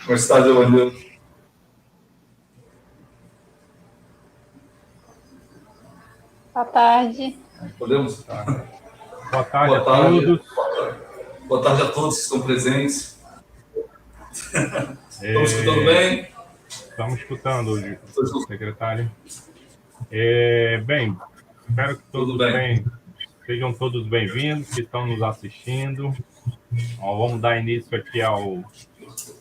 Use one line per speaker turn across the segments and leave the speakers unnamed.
Como está, Giovanni?
Boa tarde.
Podemos?
Boa tarde
Boa
a
tarde.
todos.
Boa tarde a todos que estão presentes. Estamos escutando bem?
Estamos escutando hoje,
Tudo
secretário. Bem, espero que
bem.
sejam todos bem-vindos, que estão nos assistindo. Vamos dar início aqui ao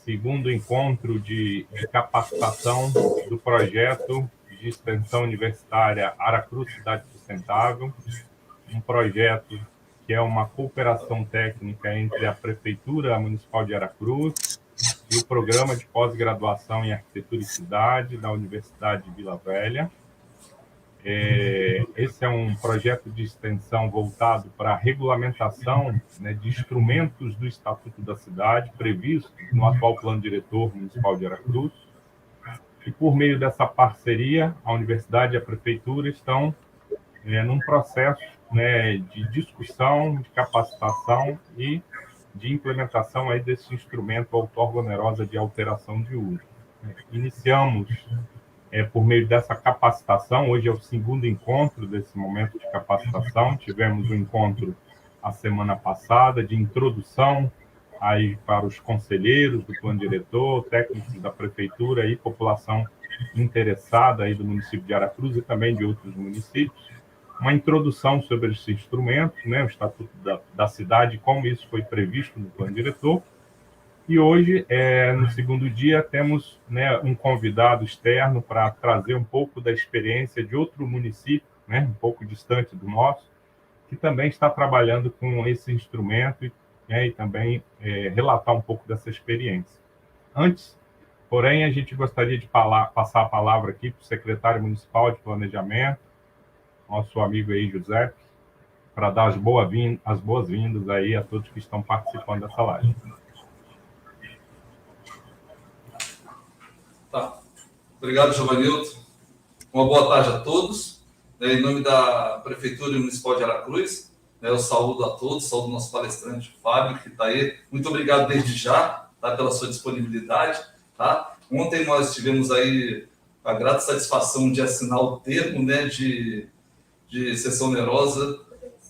segundo encontro de capacitação do projeto de extensão universitária Aracruz Cidade Sustentável, um projeto que é uma cooperação técnica entre a Prefeitura Municipal de Aracruz e o Programa de Pós-Graduação em Arquitetura e Cidade da Universidade de Vila Velha. Esse é um projeto de extensão voltado para a regulamentação, né, de instrumentos do Estatuto da Cidade, previsto no atual Plano Diretor Municipal de Aracruz. E, por meio dessa parceria, a Universidade e a Prefeitura estão num processo, né, de discussão, de capacitação e de implementação aí desse instrumento outorga onerosa de alteração de uso. Iniciamos por meio dessa capacitação, hoje é o segundo encontro desse momento de capacitação, tivemos um encontro a semana passada de introdução aí para os conselheiros do plano diretor, técnicos da prefeitura e população interessada aí do município de Aracruz e também de outros municípios, uma introdução sobre esse instrumento, né, o Estatuto da Cidade, como isso foi previsto no plano diretor. E hoje, no segundo dia, temos, né, um convidado externo para trazer um pouco da experiência de outro município, né, um pouco distante do nosso, que também está trabalhando com esse instrumento, né, e também relatar um pouco dessa experiência. Antes, porém, a gente gostaria de passar a palavra aqui para o secretário municipal de Planejamento, nosso amigo aí, José, para dar as boas-vindas aí a todos que estão participando dessa live.
Tá. Obrigado, Giovanildo. Uma boa tarde a todos. Em nome da Prefeitura Municipal de Aracruz, eu saúdo a todos, saúdo o nosso palestrante, Fábio, que está aí. Muito obrigado desde já, tá, pela sua disponibilidade. Tá? Ontem nós tivemos aí a grata satisfação de assinar o termo, né, de sessão onerosa,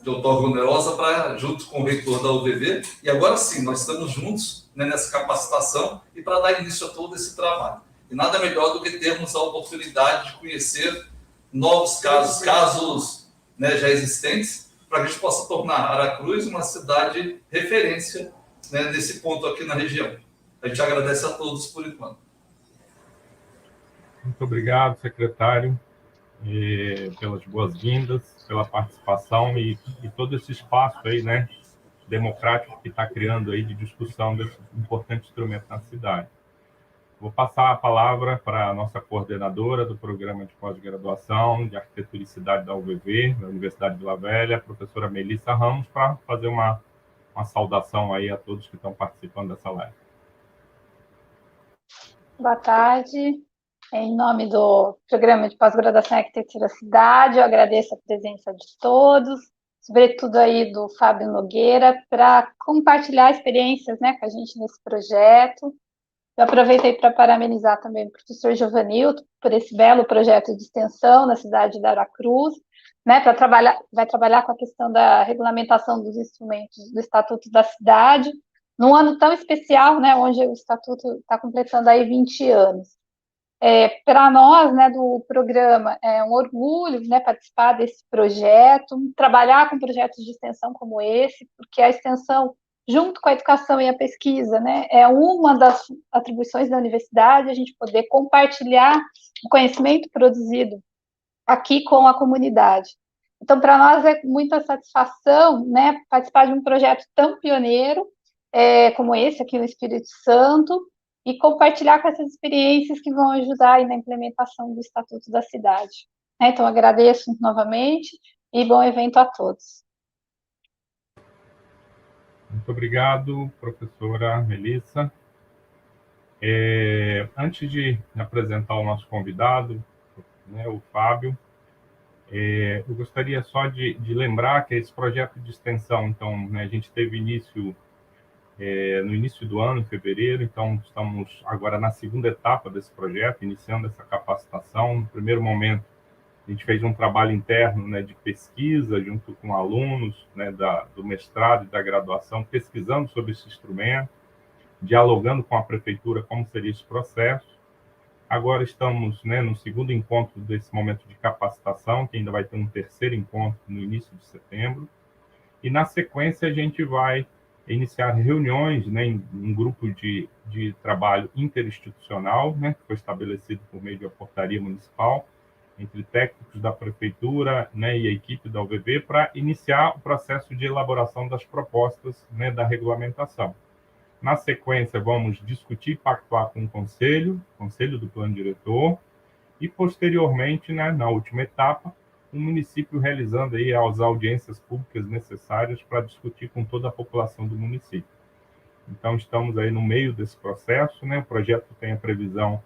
de outorga onerosa, junto com o reitor da UVV. E agora sim, nós estamos juntos, né, nessa capacitação e para dar início a todo esse trabalho. E nada melhor do que termos a oportunidade de conhecer novos casos, né, já existentes, para que a gente possa tornar Aracruz uma cidade referência, né, nesse ponto aqui na região. A gente agradece a todos por enquanto.
Muito obrigado, secretário, pelas boas-vindas, pela participação e todo esse espaço aí, né, democrático que está criando aí de discussão desse importante instrumento na cidade. Vou passar a palavra para a nossa coordenadora do programa de pós-graduação de Arquitetura e Cidade da UVV, da Universidade de Vila Velha, a professora Melissa Ramos, para fazer uma saudação aí a todos que estão participando dessa live.
Boa tarde. Em nome do Programa de Pós-Graduação em Arquitetura da Cidade, eu agradeço a presença de todos, sobretudo aí do Fábio Nogueira, para compartilhar experiências, né, com a gente nesse projeto. Eu aproveitei para parabenizar também o professor Giovanildo por esse belo projeto de extensão na cidade de Aracruz, né, vai trabalhar com a questão da regulamentação dos instrumentos do Estatuto da Cidade, num ano tão especial, né, onde o Estatuto está completando aí 20 anos. Para nós, né, do programa, é um orgulho, né, participar desse projeto, trabalhar com projetos de extensão como esse, porque a extensão, junto com a educação e a pesquisa, né, é uma das atribuições da universidade, a gente poder compartilhar o conhecimento produzido aqui com a comunidade. Então, para nós é muita satisfação, né, participar de um projeto tão pioneiro como esse aqui no Espírito Santo, e compartilhar com essas experiências que vão ajudar aí na implementação do Estatuto da Cidade. Então, agradeço novamente e bom evento a todos.
Muito obrigado, professora Melissa. Antes de apresentar o nosso convidado, né, o Fábio, eu gostaria só de lembrar que esse projeto de extensão, então, né, a gente teve início no início do ano, em fevereiro. Então, estamos agora na segunda etapa desse projeto, iniciando essa capacitação. No primeiro momento, a gente fez um trabalho interno, né, de pesquisa, junto com alunos, né, do mestrado e da graduação, pesquisando sobre esse instrumento, dialogando com a prefeitura como seria esse processo. Agora estamos, né, no segundo encontro desse momento de capacitação, que ainda vai ter um terceiro encontro no início de setembro. E, na sequência, a gente vai iniciar reuniões, né, em um grupo de trabalho interinstitucional, né, que foi estabelecido por meio de uma portaria municipal, entre técnicos da prefeitura, né, e a equipe da UVB, para iniciar o processo de elaboração das propostas, né, da regulamentação. Na sequência, vamos discutir e pactuar com o conselho do plano diretor, e, posteriormente, né, na última etapa, o município realizando aí as audiências públicas necessárias para discutir com toda a população do município. Então, estamos aí no meio desse processo, né? O projeto tem a previsão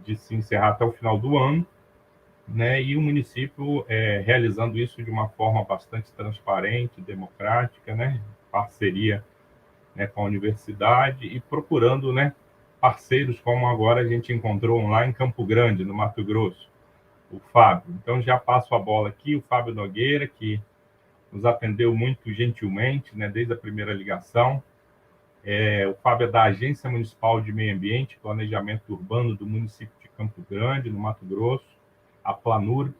de se encerrar até o final do ano, né? E o município realizando isso de uma forma bastante transparente, democrática, né? Parceria, né, com a universidade e procurando, né, parceiros como agora a gente encontrou lá em Campo Grande, no Mato Grosso, o Fábio. Então, já passo a bola aqui, o Fábio Nogueira, que nos atendeu muito gentilmente, né, desde a primeira ligação. O Fábio é da Agência Municipal de Meio Ambiente e Planejamento Urbano do município de Campo Grande, no Mato Grosso, a Planur.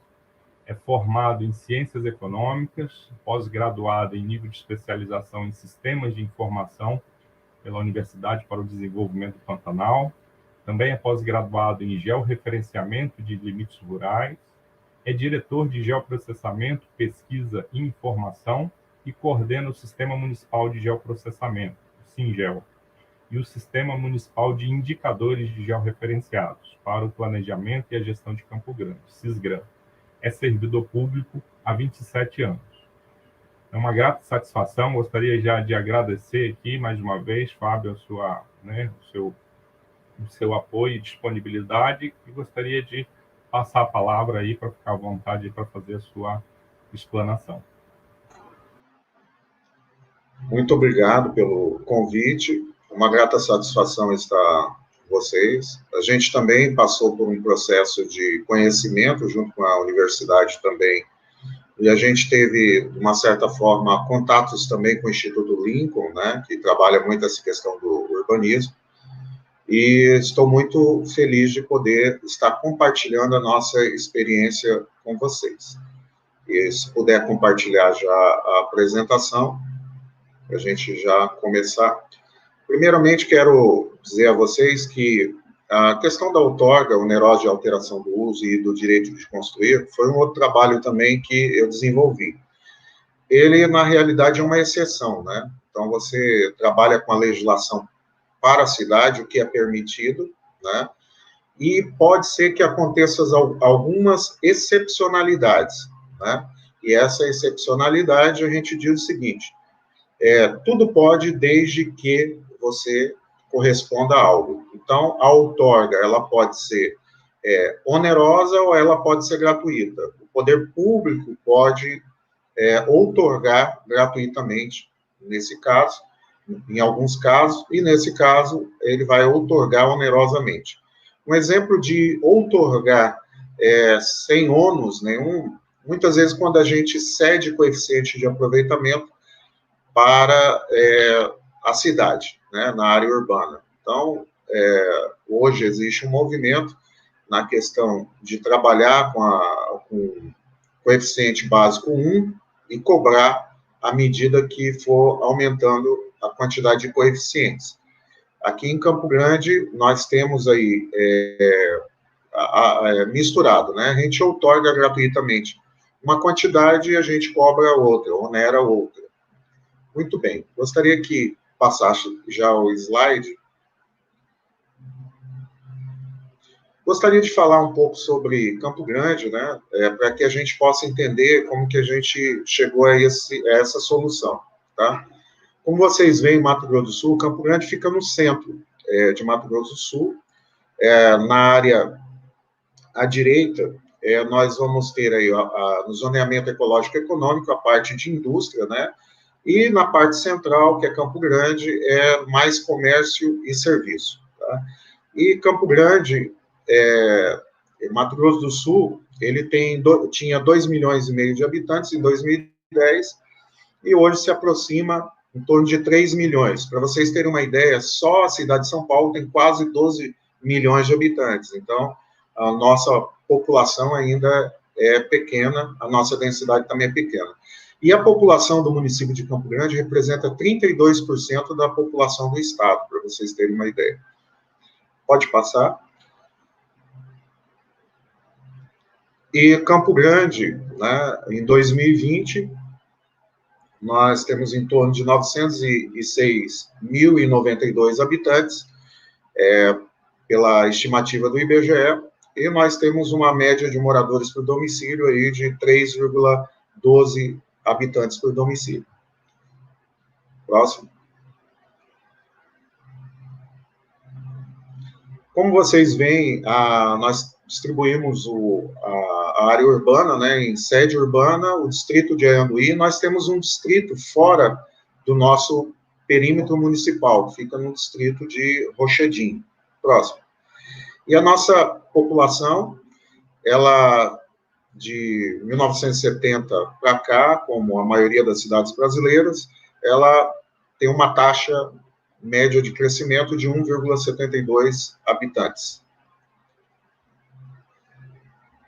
É formado em Ciências Econômicas, pós-graduado em nível de especialização em Sistemas de Informação pela Universidade para o Desenvolvimento do Pantanal. Também é pós-graduado em Georreferenciamento de Limites Rurais. É diretor de Geoprocessamento, Pesquisa e Informação e coordena o Sistema Municipal de Geoprocessamento, o SINGEL, e o Sistema Municipal de Indicadores de Georreferenciados para o Planejamento e a Gestão de Campo Grande, SISGRAM. É servidor público há 27 anos. É uma grata satisfação, gostaria já de agradecer aqui mais uma vez, Fábio, o seu apoio e disponibilidade, e gostaria de passar a palavra aí para ficar à vontade para fazer a sua explanação.
Muito obrigado pelo convite, uma grata satisfação estar com vocês. A gente também passou por um processo de conhecimento junto com a universidade também, e a gente teve, de uma certa forma, contatos também com o Instituto Lincoln, né, que trabalha muito essa questão do urbanismo, e estou muito feliz de poder estar compartilhando a nossa experiência com vocês. E se puder compartilhar já a apresentação, para a gente já começar. Primeiramente, quero dizer a vocês que a questão da outorga onerosa de alteração do uso e do direito de construir foi um outro trabalho também que eu desenvolvi. Ele, na realidade, é uma exceção, né? Então, você trabalha com a legislação para a cidade, o que é permitido, né? E pode ser que aconteçam algumas excepcionalidades, né? E essa excepcionalidade, a gente diz o seguinte, tudo pode desde que você corresponda a algo. Então, a outorga, ela pode ser onerosa ou ela pode ser gratuita. O poder público pode outorgar gratuitamente, nesse caso, em alguns casos, e nesse caso, ele vai outorgar onerosamente. Um exemplo de outorgar sem ônus nenhum, muitas vezes quando a gente cede coeficiente de aproveitamento para a cidade, né, na área urbana. Então, hoje existe um movimento na questão de trabalhar com coeficiente básico 1 e cobrar à medida que for aumentando a quantidade de coeficientes. Aqui em Campo Grande, nós temos aí misturado, né? A gente outorga gratuitamente uma quantidade e a gente cobra outra, onera outra. Muito bem. Gostaria que passasse já o slide. Gostaria de falar um pouco sobre Campo Grande, né? Para que a gente possa entender como que a gente chegou a essa solução, tá? Como vocês veem, Mato Grosso do Sul, Campo Grande fica no centro de Mato Grosso do Sul. Na área à direita, nós vamos ter aí no zoneamento ecológico econômico a parte de indústria, né? E na parte central, que é Campo Grande, é mais comércio e serviço. Tá? E Campo Grande, Mato Grosso do Sul, ele tinha 2,5 milhões de habitantes em 2010, e hoje se aproxima em torno de 3 milhões. Para vocês terem uma ideia, só a cidade de São Paulo tem quase 12 milhões de habitantes. Então, a nossa população ainda é pequena, a nossa densidade também é pequena. E a população do município de Campo Grande representa 32% da população do estado, para vocês terem uma ideia. Pode passar. E Campo Grande, né, em 2020, nós temos em torno de 906.092 habitantes, pela estimativa do IBGE, e nós temos uma média de moradores por domicílio aí de 3,12 habitantes por domicílio. Próximo. Como vocês veem, nós distribuímos a área urbana, né, em sede urbana, o distrito de Anhanguí. Nós temos um distrito fora do nosso perímetro municipal, que fica no distrito de Rochedim. Próximo. E a nossa população, ela, de 1970 para cá, como a maioria das cidades brasileiras, ela tem uma taxa média de crescimento de 1,72 habitantes.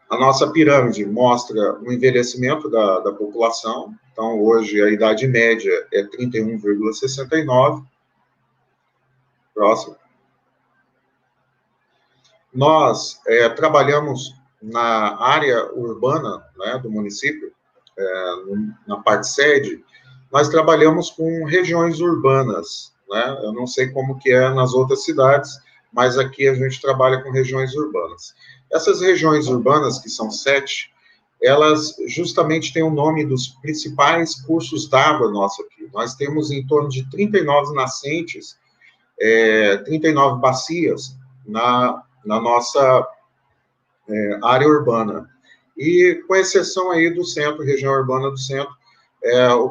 A nossa pirâmide mostra o envelhecimento da população. Então, hoje, a idade média é 31,69. Próximo. Nós trabalhamos na área urbana, né, do município, na parte sede, nós trabalhamos com regiões urbanas, né? Eu não sei como que é nas outras cidades, mas aqui a gente trabalha com regiões urbanas. Essas regiões urbanas, que são 7, elas justamente têm o nome dos principais cursos d'água nosso aqui. Nós temos em torno de 39 nascentes, 39 bacias na nossa área urbana. E com exceção aí do centro, região urbana do centro,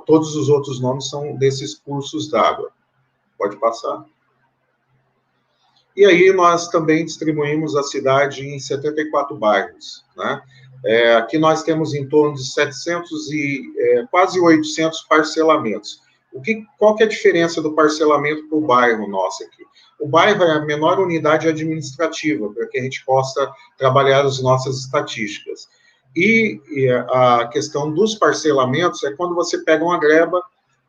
todos os outros nomes são desses cursos d'água. Pode passar. E aí nós também distribuímos a cidade em 74 bairros, né? Aqui nós temos em torno de 700 quase 800 parcelamentos. Qual que é a diferença do parcelamento para o bairro nosso aqui? O bairro é a menor unidade administrativa, para que a gente possa trabalhar as nossas estatísticas. E a questão dos parcelamentos é quando você pega uma greba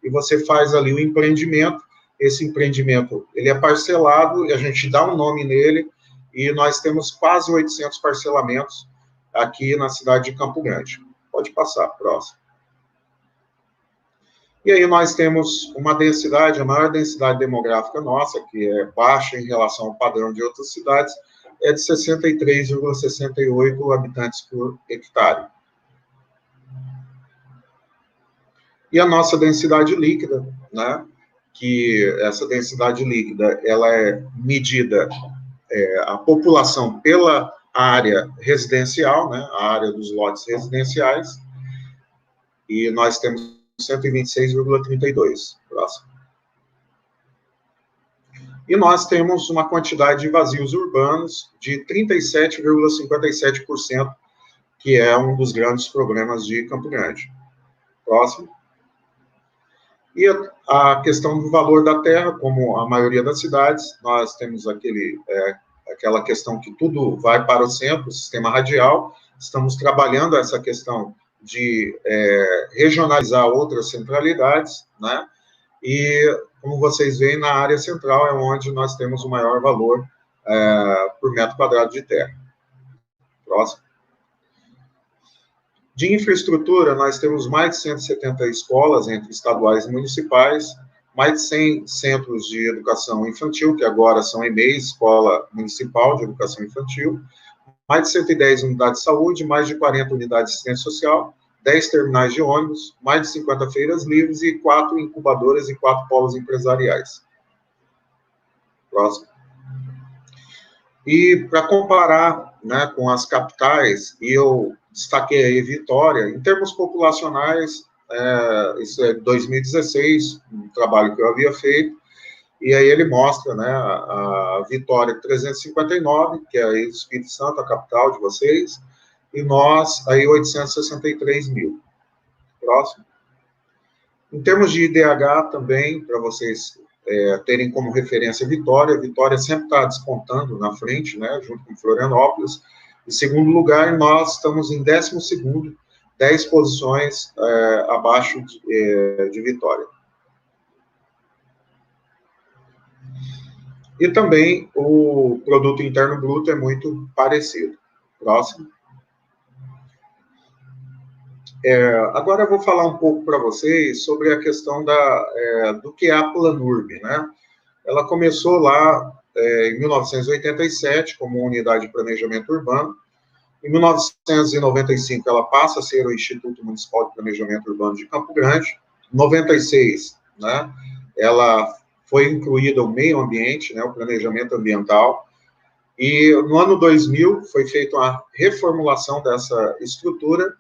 e você faz ali o empreendimento. Esse empreendimento, ele é parcelado, e a gente dá um nome nele, e nós temos quase 800 parcelamentos aqui na cidade de Campo Grande. Pode passar, próximo. E aí nós temos uma densidade, a maior densidade demográfica nossa, que é baixa em relação ao padrão de outras cidades, é de 63,68 habitantes por hectare. E a nossa densidade líquida, né? Que essa densidade líquida, ela é medida, a população pela área residencial, né, a área dos lotes residenciais, e nós temos 126,32. Próximo. E nós temos uma quantidade de vazios urbanos de 37,57%, que é um dos grandes problemas de Campo Grande. Próximo. E a questão do valor da terra, como a maioria das cidades, nós temos aquela questão que tudo vai para o centro, o sistema radial. Estamos trabalhando essa questão de regionalizar outras centralidades, né? E, como vocês veem, na área central é onde nós temos o maior valor por metro quadrado de terra. Próximo. De infraestrutura, nós temos mais de 170 escolas, entre estaduais e municipais, mais de 100 centros de educação infantil, que agora são EMEIs, Escola Municipal de Educação Infantil, mais de 110 unidades de saúde, mais de 40 unidades de assistência social, 10 terminais de ônibus, mais de 50 feiras livres e 4 incubadoras e 4 polos empresariais. Próximo. E para comparar, né, com as capitais, e eu destaquei aí Vitória, em termos populacionais, isso é 2016, um trabalho que eu havia feito, e aí ele mostra, né, a Vitória 359, que é aí o Espírito Santo, a capital de vocês, e nós, aí 863 mil. Próximo. Em termos de IDH também, para vocês terem como referência Vitória sempre está despontando na frente, né, junto com Florianópolis. Em segundo lugar, nós estamos em 12º, 10 posições abaixo de Vitória. E também o produto interno bruto é muito parecido. Próximo. Agora eu vou falar um pouco para vocês sobre a questão do que é a Planurb, né? Ela começou lá em 1987 como unidade de planejamento urbano. Em 1995 ela passa a ser o Instituto Municipal de Planejamento Urbano de Campo Grande. Em 96, né? Ela foi incluída o meio ambiente, né? O planejamento ambiental. E no ano 2000 foi feita uma reformulação dessa estrutura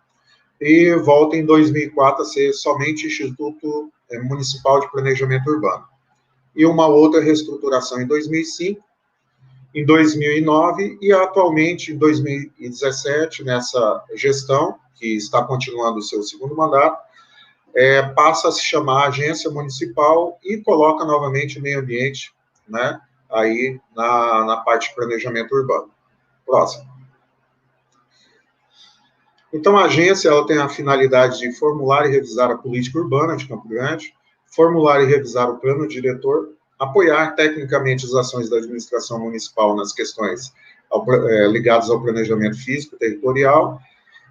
e volta em 2004 a ser somente Instituto Municipal de Planejamento Urbano. E uma outra reestruturação em 2005, em 2009 e atualmente em 2017, nessa gestão, que está continuando o seu segundo mandato, passa a se chamar Agência Municipal e coloca novamente o meio ambiente, né, aí na parte de planejamento urbano. Próximo. Então, a agência ela tem a finalidade de formular e revisar a política urbana de Campo Grande, formular e revisar o plano diretor, apoiar tecnicamente as ações da administração municipal nas questões ligadas ao planejamento físico, territorial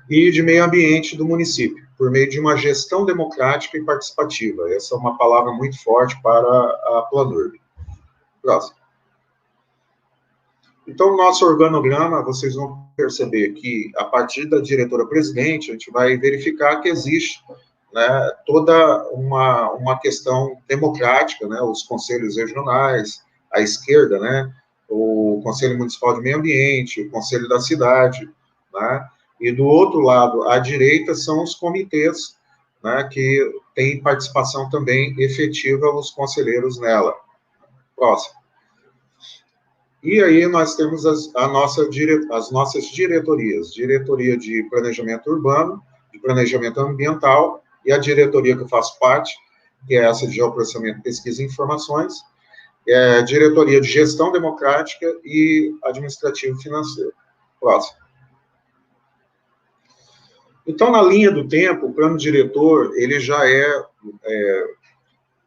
e de meio ambiente do município, por meio de uma gestão democrática e participativa. Essa é uma palavra muito forte para a Planurb. Próximo. Então, o nosso organograma, vocês vão perceber que, a partir da diretora-presidente, a gente vai verificar que existe, né, toda uma questão democrática, né, os conselhos regionais, a esquerda, né, o Conselho Municipal de Meio Ambiente, o Conselho da Cidade, né, e do outro lado, à direita, são os comitês, né, que têm participação também efetiva os conselheiros nela. Próximo. E aí nós temos as nossas diretorias, diretoria de planejamento urbano, de planejamento ambiental, e a diretoria que eu faço parte, que é essa de geoprocessamento, pesquisa e informações, diretoria de gestão democrática e administrativo financeiro. Próximo. Então, na linha do tempo, o plano diretor, ele já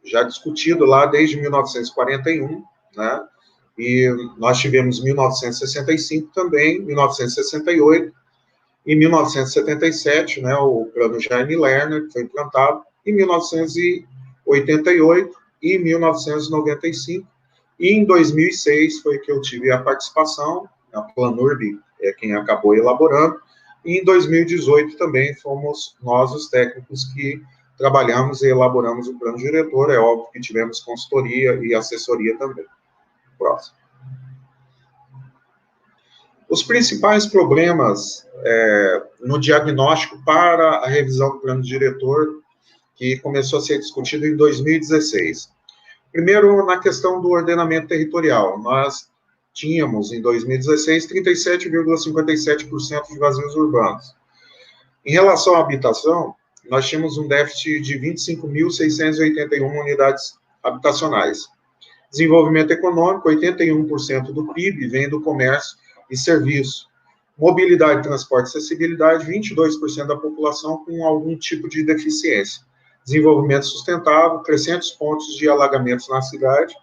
já discutido lá desde 1941, né? E nós tivemos 1965 também, 1968, em 1977, né, o plano Jaime Lerner, que foi implantado, em 1988 e 1995, e em 2006 foi que eu tive a participação, a Planurb é quem acabou elaborando, e em 2018 também fomos nós os técnicos que trabalhamos e elaboramos o plano diretor, é óbvio que tivemos consultoria e assessoria também. Próximo. Os principais problemas no diagnóstico para a revisão do plano diretor, que começou a ser discutido em 2016. Primeiro, na questão do ordenamento territorial. Nós tínhamos, em 2016, 37,57% de vazios urbanos. Em relação à habitação, nós tínhamos um déficit de 25.681 unidades habitacionais. Desenvolvimento econômico, 81% do PIB vem do comércio e serviço. Mobilidade, transporte e acessibilidade, 22% da população com algum tipo de deficiência. Desenvolvimento sustentável, crescentes pontos de alagamentos na cidade.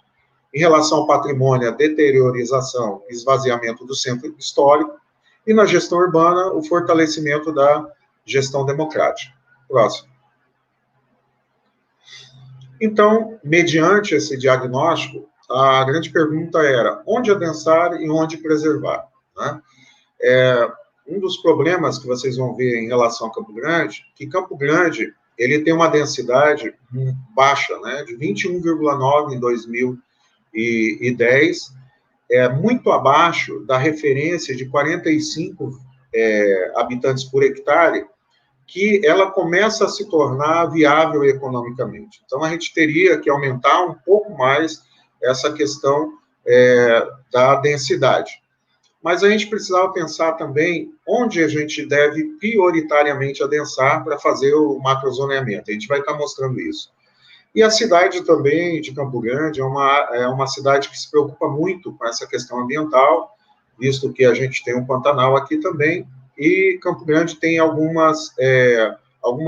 Em relação ao patrimônio, a deteriorização e esvaziamento do centro histórico. E na gestão urbana, o fortalecimento da gestão democrática. Próximo. Então, mediante esse diagnóstico, a grande pergunta era onde adensar e onde preservar, né? Um dos problemas que vocês vão ver em relação a Campo Grande, que Campo Grande, ele tem uma densidade baixa, né, de 21,9 em 2010, muito abaixo da referência de 45 habitantes por hectare que ela começa a se tornar viável economicamente. Então, a gente teria que aumentar um pouco mais essa questão da densidade. Mas a gente precisava pensar também onde a gente deve prioritariamente adensar para fazer o macrozoneamento. A gente vai estar mostrando isso. E a cidade também de Campo Grande é uma cidade que se preocupa muito com essa questão ambiental, visto que a gente tem um Pantanal aqui também, e Campo Grande tem algumas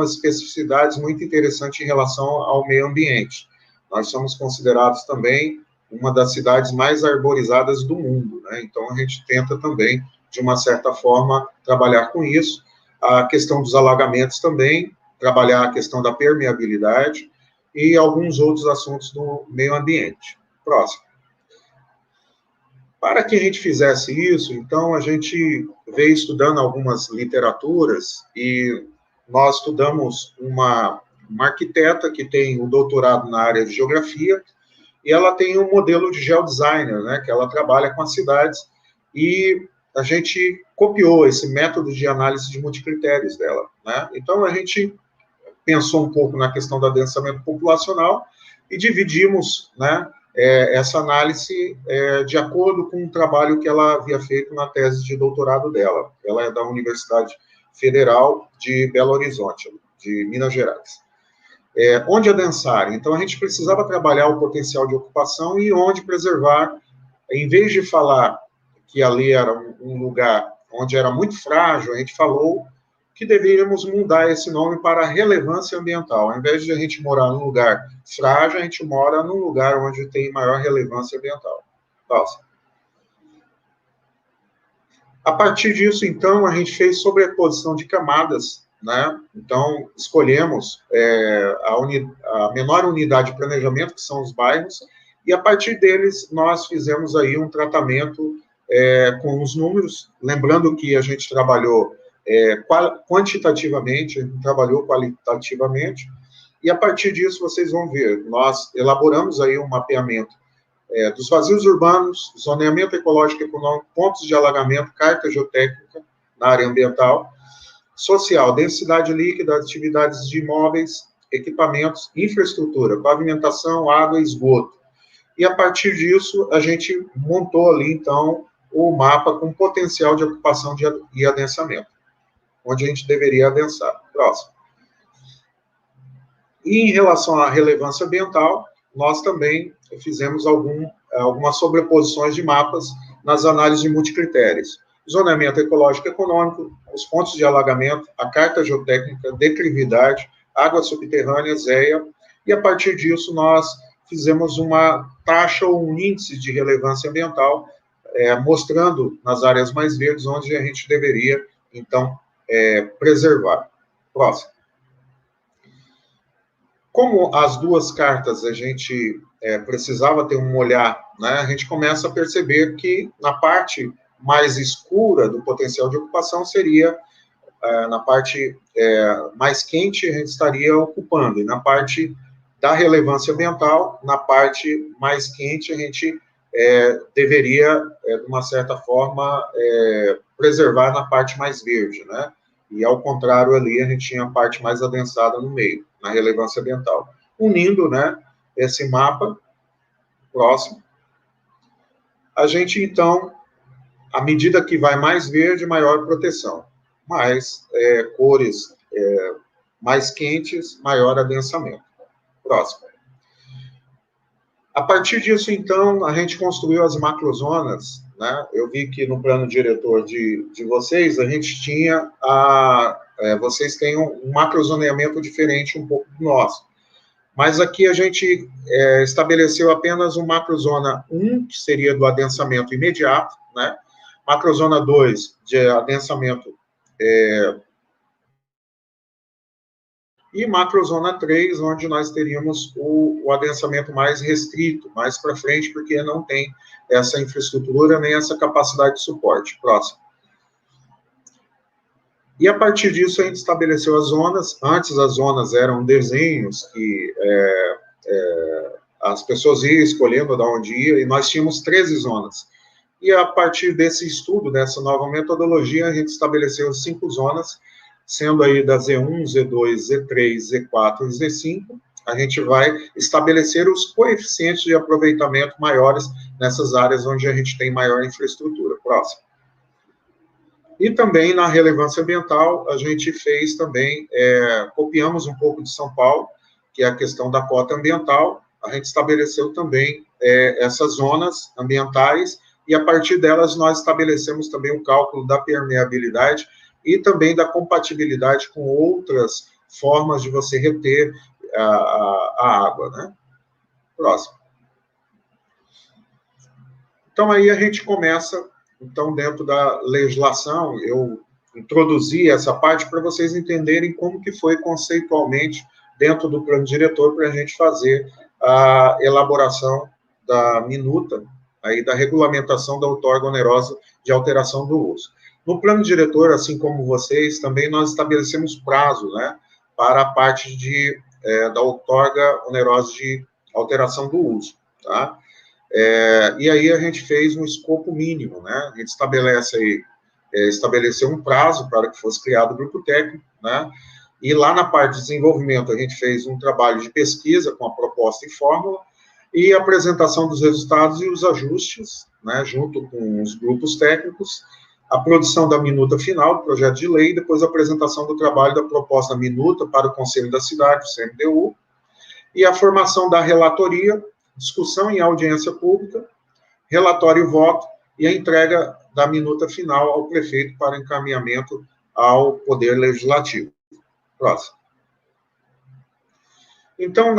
especificidades muito interessantes em relação ao meio ambiente. Nós somos considerados também uma das cidades mais arborizadas do mundo, né? Então, a gente tenta também, de uma certa forma, trabalhar com isso. A questão dos alagamentos também, trabalhar a questão da permeabilidade e alguns outros assuntos do meio ambiente. Próximo. Para que a gente fizesse isso, então, a gente veio estudando algumas literaturas e nós estudamos uma arquiteta que tem o doutorado na área de geografia e ela tem um modelo de geodesigner, né, que ela trabalha com as cidades e a gente copiou esse método de análise de multicritérios dela, né? Então, a gente pensou um pouco na questão do adensamento populacional e dividimos, né, essa análise de acordo com o trabalho que ela havia feito na tese de doutorado dela. Ela é da Universidade Federal de Belo Horizonte, de Minas Gerais. Onde adensar? Então, a gente precisava trabalhar o potencial de ocupação e onde preservar, em vez de falar que ali era um lugar onde era muito frágil, a gente falou que deveríamos mudar esse nome para relevância ambiental. Ao invés de a gente morar num lugar frágil, a gente mora num lugar onde tem maior relevância ambiental. Nossa. A partir disso, então, a gente fez sobreposição de camadas, né? Então, escolhemos a menor unidade de planejamento, que são os bairros, e a partir deles nós fizemos aí um tratamento com os números, lembrando que a gente trabalhou quantitativamente, a gente trabalhou qualitativamente, e a partir disso vocês vão ver, nós elaboramos aí um mapeamento dos vazios urbanos, zoneamento ecológico e econômico, pontos de alagamento, carta geotécnica na área ambiental, social, densidade líquida, atividades de imóveis, equipamentos, infraestrutura, pavimentação, água e esgoto. E a partir disso, a gente montou ali, então, o mapa com potencial de ocupação e adensamento, onde a gente deveria adensar. Próximo. E em relação à relevância ambiental, nós também fizemos algumas sobreposições de mapas nas análises de multicritérios. Zoneamento ecológico e econômico, os pontos de alagamento, a carta geotécnica, declividade, água subterrânea, ZEA, e a partir disso nós fizemos uma taxa ou um índice de relevância ambiental, mostrando nas áreas mais verdes onde a gente deveria, então, preservar. Próximo. Como as duas cartas a gente precisava ter um olhar, né, a gente começa a perceber que na parte mais escura do potencial de ocupação seria, na parte mais quente, a gente estaria ocupando, e na parte da relevância ambiental, na parte mais quente, a gente deveria, de uma certa forma, preservar na parte mais verde, né? E, ao contrário, ali a gente tinha a parte mais adensada no meio, na relevância ambiental. Unindo, né, esse mapa, próximo, a gente, então, à medida que vai mais verde, maior proteção. Mais cores mais quentes, maior adensamento. Próximo. A partir disso, então, a gente construiu as macrozonas, né? Eu vi que no plano diretor de vocês, a gente tinha vocês têm um macrozoneamento diferente um pouco do nosso. Mas aqui a gente estabeleceu apenas uma macrozona 1, que seria do adensamento imediato, né? Macrozona 2, de adensamento e macrozona 3, onde nós teríamos o adensamento mais restrito, mais para frente, porque não tem essa infraestrutura, nem essa capacidade de suporte. Próximo. E a partir disso a gente estabeleceu as zonas. Antes as zonas eram desenhos que as pessoas iam escolhendo de onde ia, e nós tínhamos 13 zonas. E a partir desse estudo, dessa nova metodologia, a gente estabeleceu 5 zonas, sendo aí da Z1, Z2, Z3, Z4 e Z5, a gente vai estabelecer os coeficientes de aproveitamento maiores nessas áreas onde a gente tem maior infraestrutura. Próximo. E também na relevância ambiental, a gente fez também, copiamos um pouco de São Paulo, que é a questão da cota ambiental, a gente estabeleceu também essas zonas ambientais, e a partir delas nós estabelecemos também o cálculo da permeabilidade e também da compatibilidade com outras formas de você reter a água, né? Próximo. Então, aí a gente começa, então, dentro da legislação, eu introduzi essa parte para vocês entenderem como que foi conceitualmente dentro do plano diretor para a gente fazer a elaboração da minuta, aí da regulamentação da outorga onerosa de alteração do uso. No plano diretor, assim como vocês, também nós estabelecemos prazo, né, para a parte da outorga onerosa de alteração do uso, tá? E aí a gente fez um escopo mínimo, né? A gente estabeleceu um prazo para que fosse criado o grupo técnico, né? E lá na parte de desenvolvimento a gente fez um trabalho de pesquisa com a proposta e fórmula e a apresentação dos resultados e os ajustes, né? Junto com os grupos técnicos, a produção da minuta final do projeto de lei, depois a apresentação do trabalho da proposta minuta para o Conselho da Cidade, o CMDU, e a formação da relatoria, discussão em audiência pública, relatório e voto, e a entrega da minuta final ao prefeito para encaminhamento ao Poder Legislativo. Próximo. Então,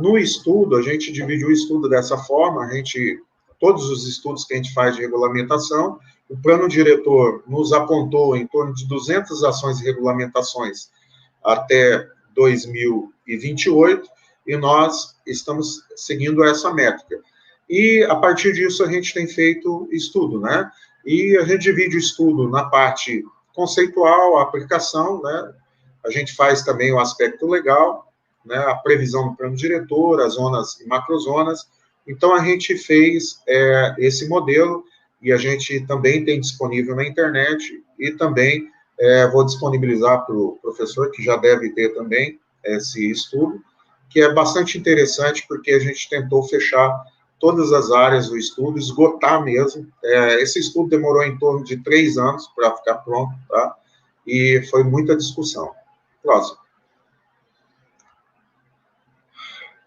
no estudo, a gente dividiu o estudo dessa forma, todos os estudos que a gente faz de regulamentação, o plano diretor nos apontou em torno de 200 ações e regulamentações até 2028, e nós estamos seguindo essa métrica. E, a partir disso, a gente tem feito estudo, né? E a gente divide o estudo na parte conceitual, a aplicação, né? A gente faz também o aspecto legal, né? A previsão do plano diretor, as zonas e macrozonas. Então, a gente fez esse modelo, e a gente também tem disponível na internet, e também vou disponibilizar para o professor, que já deve ter também esse estudo, que é bastante interessante, porque a gente tentou fechar todas as áreas do estudo, esgotar mesmo. Esse estudo demorou em torno de 3 anos para ficar pronto, tá? E foi muita discussão. Próximo.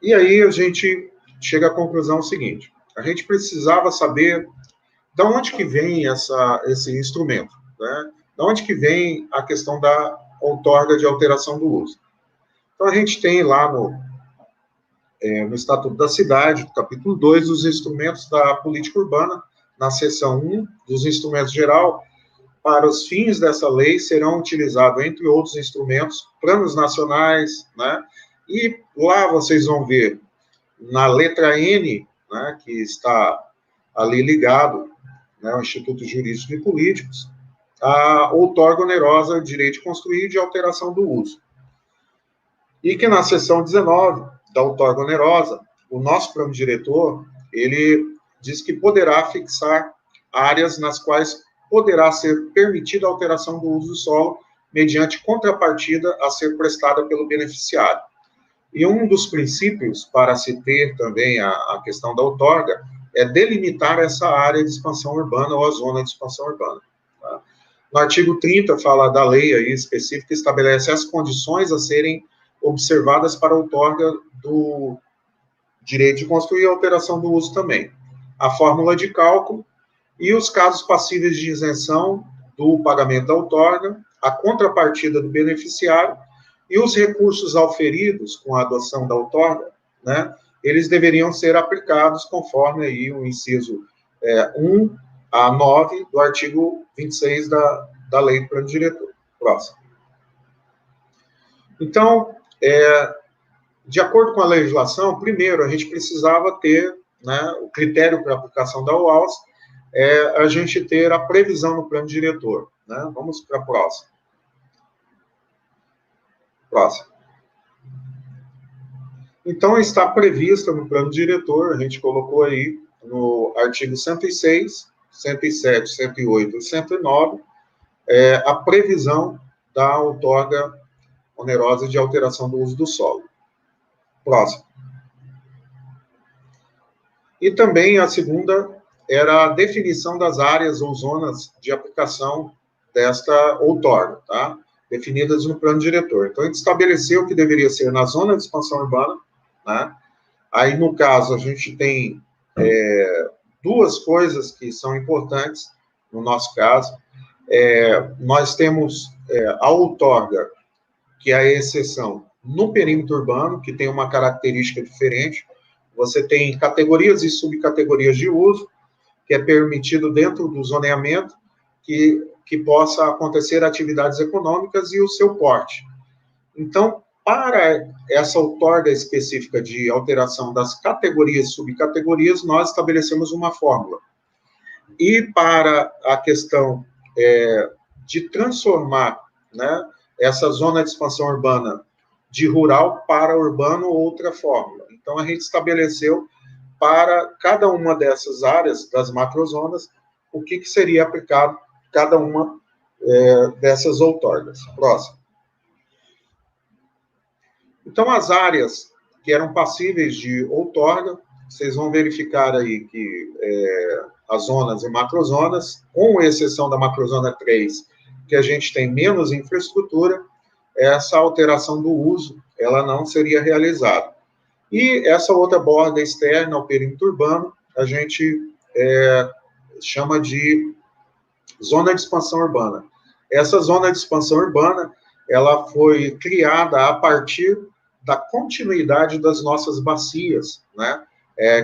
E aí a gente chega à conclusão seguinte: a gente precisava saber de onde que vem esse instrumento, né? De onde que vem a questão da outorga de alteração do uso. Então, a gente tem lá no Estatuto da Cidade, capítulo 2, os instrumentos da política urbana, na seção 1, dos instrumentos geral, para os fins dessa lei serão utilizados, entre outros instrumentos, planos nacionais, né? E lá vocês vão ver, na letra N, né, que está ali ligado, né, ao Instituto Jurídico e Políticos, a outorga onerosa de direito de construir e de alteração do uso. E que na seção 19, da outorga onerosa, o nosso plano diretor, ele diz que poderá fixar áreas nas quais poderá ser permitida a alteração do uso do solo mediante contrapartida a ser prestada pelo beneficiário. E um dos princípios para se ter também a questão da outorga é delimitar essa área de expansão urbana ou a zona de expansão urbana. Tá? No artigo 30 fala da lei aí específica, estabelece as condições a serem observadas para a outorga do direito de construir e alteração do uso também. A fórmula de cálculo e os casos passíveis de isenção do pagamento da outorga, a contrapartida do beneficiário e os recursos auferidos com a adoção da outorga, né, eles deveriam ser aplicados conforme aí o inciso 1 a 9 do artigo 26 da Lei do Plano Diretor. Próximo. Então, de acordo com a legislação, primeiro, a gente precisava ter, né, o critério para aplicação da UAUS, a gente ter a previsão no plano diretor. Né? Vamos para a próxima. Próximo. Então, está prevista no plano diretor, a gente colocou aí no artigo 106, 107, 108 e 109, a previsão da outorga onerosa de alteração do uso do solo. Próximo. E também a segunda era a definição das áreas ou zonas de aplicação desta outorga, tá? Definidas no plano diretor. Então, a gente estabeleceu que deveria ser na zona de expansão urbana, né? Aí, no caso, a gente tem duas coisas que são importantes no nosso caso. Nós temos a outorga, que é a exceção no perímetro urbano, que tem uma característica diferente. Você tem categorias e subcategorias de uso, que é permitido dentro do zoneamento que possa acontecer atividades econômicas e o seu porte. Então, para essa outorga específica de alteração das categorias e subcategorias, nós estabelecemos uma fórmula. E para a questão de transformar, né, essa zona de expansão urbana de rural para urbano, outra fórmula. Então, a gente estabeleceu para cada uma dessas áreas, das macrozonas, o que seria aplicado cada uma dessas outorgas. Próximo. Então, as áreas que eram passíveis de outorga, vocês vão verificar aí que as zonas e macrozonas, com exceção da macrozona 3, que a gente tem menos infraestrutura, essa alteração do uso, ela não seria realizada. E essa outra borda externa ao perímetro urbano, a gente chama de zona de expansão urbana. Essa zona de expansão urbana, ela foi criada a partir da continuidade das nossas bacias, né?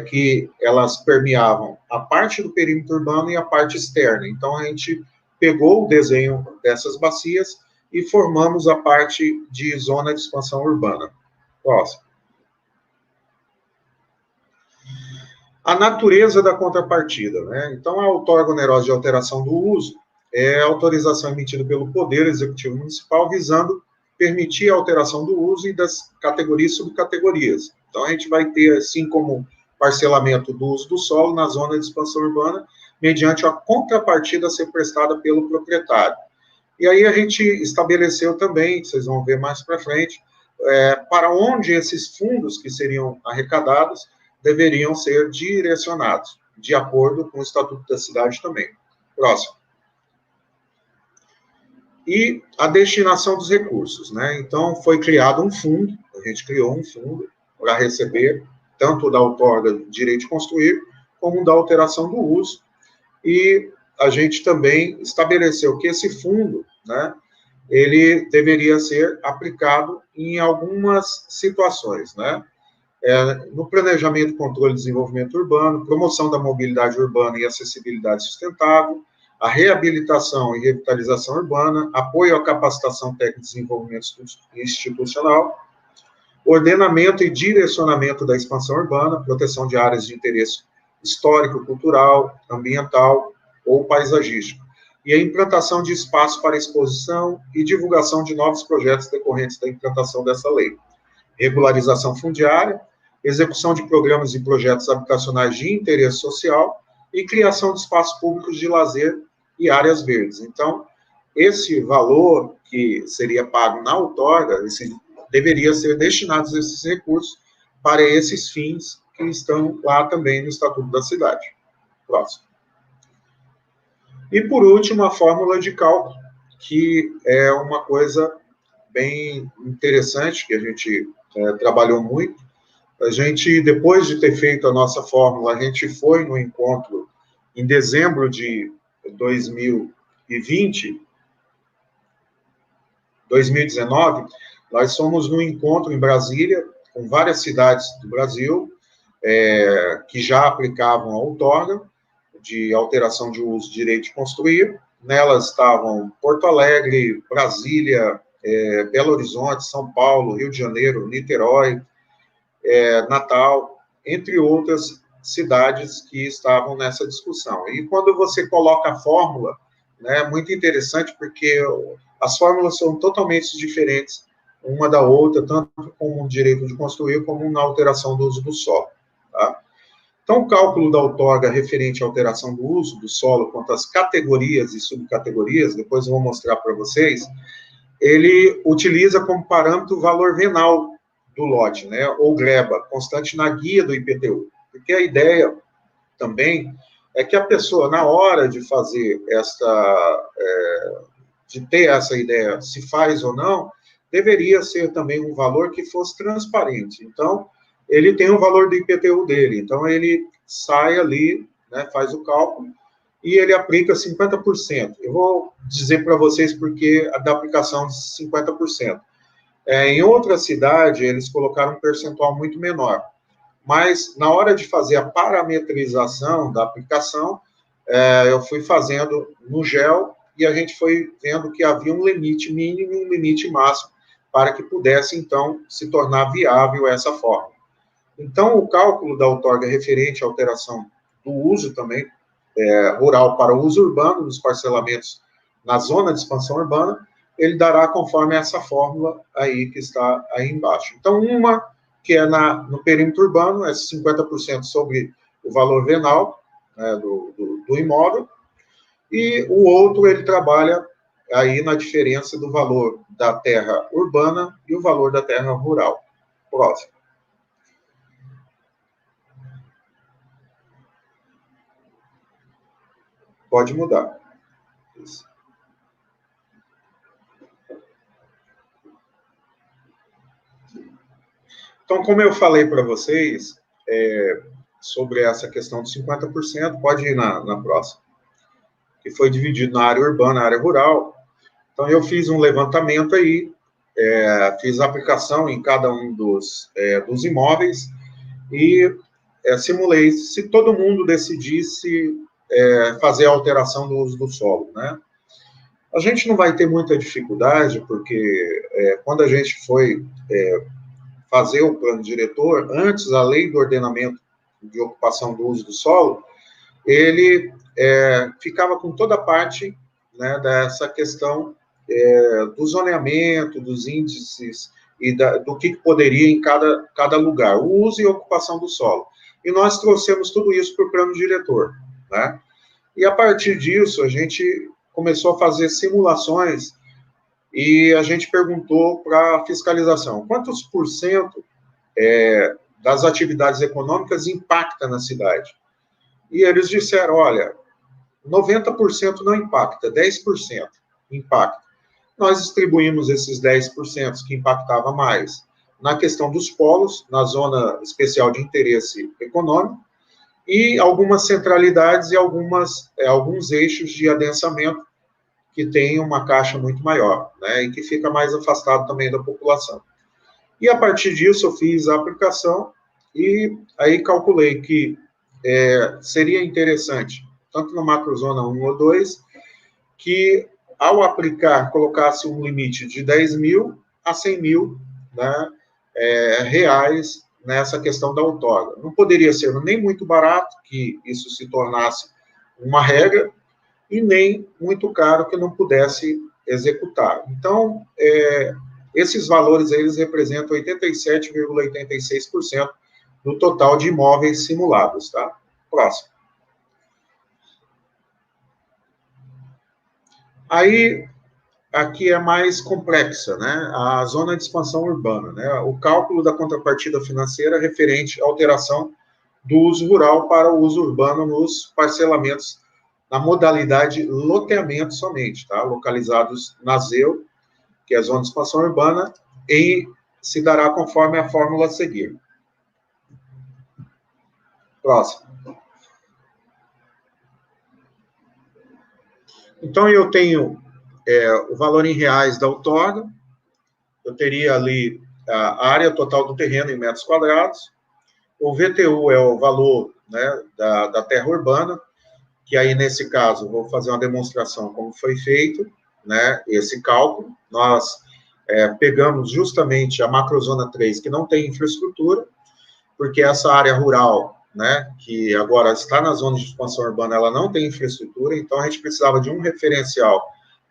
Que elas permeavam a parte do perímetro urbano e a parte externa. Então, a gente pegou o desenho dessas bacias e formamos a parte de zona de expansão urbana. Próximo. A natureza da contrapartida, né? Então, a outorga onerosa de alteração do uso é a autorização emitida pelo Poder Executivo Municipal visando permitir a alteração do uso e das categorias e subcategorias. Então, a gente vai ter, assim como parcelamento do uso do solo na zona de expansão urbana, mediante a contrapartida a ser prestada pelo proprietário. E aí a gente estabeleceu também, vocês vão ver mais para frente, para onde esses fundos que seriam arrecadados deveriam ser direcionados, de acordo com o Estatuto da Cidade também. Próximo. E a destinação dos recursos, né? Então, foi criado um fundo, a gente criou um fundo para receber tanto da outorga do direito de construir, como da alteração do uso, e a gente também estabeleceu que esse fundo, né, ele deveria ser aplicado em algumas situações, né? No planejamento, controle e desenvolvimento urbano, promoção da mobilidade urbana e acessibilidade sustentável, a reabilitação e revitalização urbana, apoio à capacitação técnica e desenvolvimento institucional, ordenamento e direcionamento da expansão urbana, proteção de áreas de interesse histórico, cultural, ambiental ou paisagístico, e a implantação de espaço para exposição e divulgação de novos projetos decorrentes da implantação dessa lei, regularização fundiária, execução de programas e projetos habitacionais de interesse social e criação de espaços públicos de lazer e áreas verdes. Então, esse valor que seria pago na outorga, deveria ser destinado a esses recursos para esses fins que estão lá também no Estatuto da Cidade. Próximo. E, por último, a fórmula de cálculo, que é uma coisa bem interessante, que a gente trabalhou muito. A gente, depois de ter feito a nossa fórmula, a gente foi no encontro em dezembro de 2019, nós fomos no encontro em Brasília, com várias cidades do Brasil, que já aplicavam a outorga de alteração de uso de direito de construir. Nelas estavam Porto Alegre, Brasília, Belo Horizonte, São Paulo, Rio de Janeiro, Niterói, Natal, entre outras cidades que estavam nessa discussão. E quando você coloca a fórmula, né, é muito interessante, porque as fórmulas são totalmente diferentes uma da outra, tanto com o direito de construir, como na alteração do uso do solo. Tá? Então, o cálculo da outorga referente à alteração do uso do solo, quanto às categorias e subcategorias, depois eu vou mostrar para vocês, ele utiliza como parâmetro o valor venal do lote, né, ou gleba, constante na guia do IPTU. Porque a ideia também é que a pessoa, na hora de fazer de ter essa ideia, se faz ou não, deveria ser também um valor que fosse transparente. Então, ele tem o valor do IPTU dele, então ele sai ali, né, faz o cálculo, e ele aplica 50%. Eu vou dizer para vocês porque da aplicação de 50%. Em outra cidade, eles colocaram um percentual muito menor. Mas, na hora de fazer a parametrização da aplicação, eu fui fazendo no GEL e a gente foi vendo que havia um limite mínimo e um limite máximo para que pudesse, então, se tornar viável essa forma. Então, o cálculo da outorga referente à alteração do uso também rural para o uso urbano, nos parcelamentos na zona de expansão urbana, ele dará conforme essa fórmula aí que está aí embaixo. Então, uma que é no perímetro urbano, é 50% sobre o valor venal, né, do imóvel, e o outro ele trabalha aí na diferença do valor da terra urbana e o valor da terra rural. Próximo. Pode mudar. Isso. Então, como eu falei para vocês, sobre essa questão de 50%, pode ir na próxima, que foi dividido na área urbana e na área rural. Então, eu fiz um levantamento aí, fiz a aplicação em cada um dos imóveis e simulei se todo mundo decidisse fazer a alteração do uso do solo, né? A gente não vai ter muita dificuldade, porque quando a gente foi fazer o plano diretor, antes a lei do ordenamento de ocupação do uso do solo, ele ficava com toda a parte, né, dessa questão do zoneamento, dos índices e do que poderia em cada lugar, o uso e ocupação do solo. E nós trouxemos tudo isso para o plano diretor, né? E a partir disso, a gente começou a fazer simulações e a gente perguntou para a fiscalização, quantos por cento das atividades econômicas impacta na cidade? E eles disseram, olha, 90% não impacta, 10% impacta. Nós distribuímos esses 10% que impactava mais na questão dos polos, na zona especial de interesse econômico, e algumas centralidades e alguns eixos de adensamento que tem uma caixa muito maior, né, e que fica mais afastado também da população. E a partir disso eu fiz a aplicação e aí calculei que seria interessante, tanto na macrozona 1 ou 2, que ao aplicar colocasse um limite de 10 mil a 100 mil, né, reais nessa questão da outorga. Não poderia ser nem muito barato, que isso se tornasse uma regra, e nem muito caro, que não pudesse executar. Então, esses valores eles representam 87,86% do total de imóveis simulados, tá? Próximo. Aí, aqui é mais complexa, né? A zona de expansão urbana, né? O cálculo da contrapartida financeira referente à alteração do uso rural para o uso urbano nos parcelamentos na modalidade loteamento somente, tá? Localizados na ZEU, que é a zona de expansão urbana, e se dará conforme a fórmula a seguir. Próximo. Então, eu tenho o valor em reais da outorga, eu teria ali a área total do terreno em metros quadrados, o VTU é o valor, né, da terra urbana, que aí, nesse caso, vou fazer uma demonstração como foi feito, né, esse cálculo. Nós pegamos justamente a macrozona 3, que não tem infraestrutura, porque essa área rural, né, que agora está na zona de expansão urbana, ela não tem infraestrutura, então a gente precisava de um referencial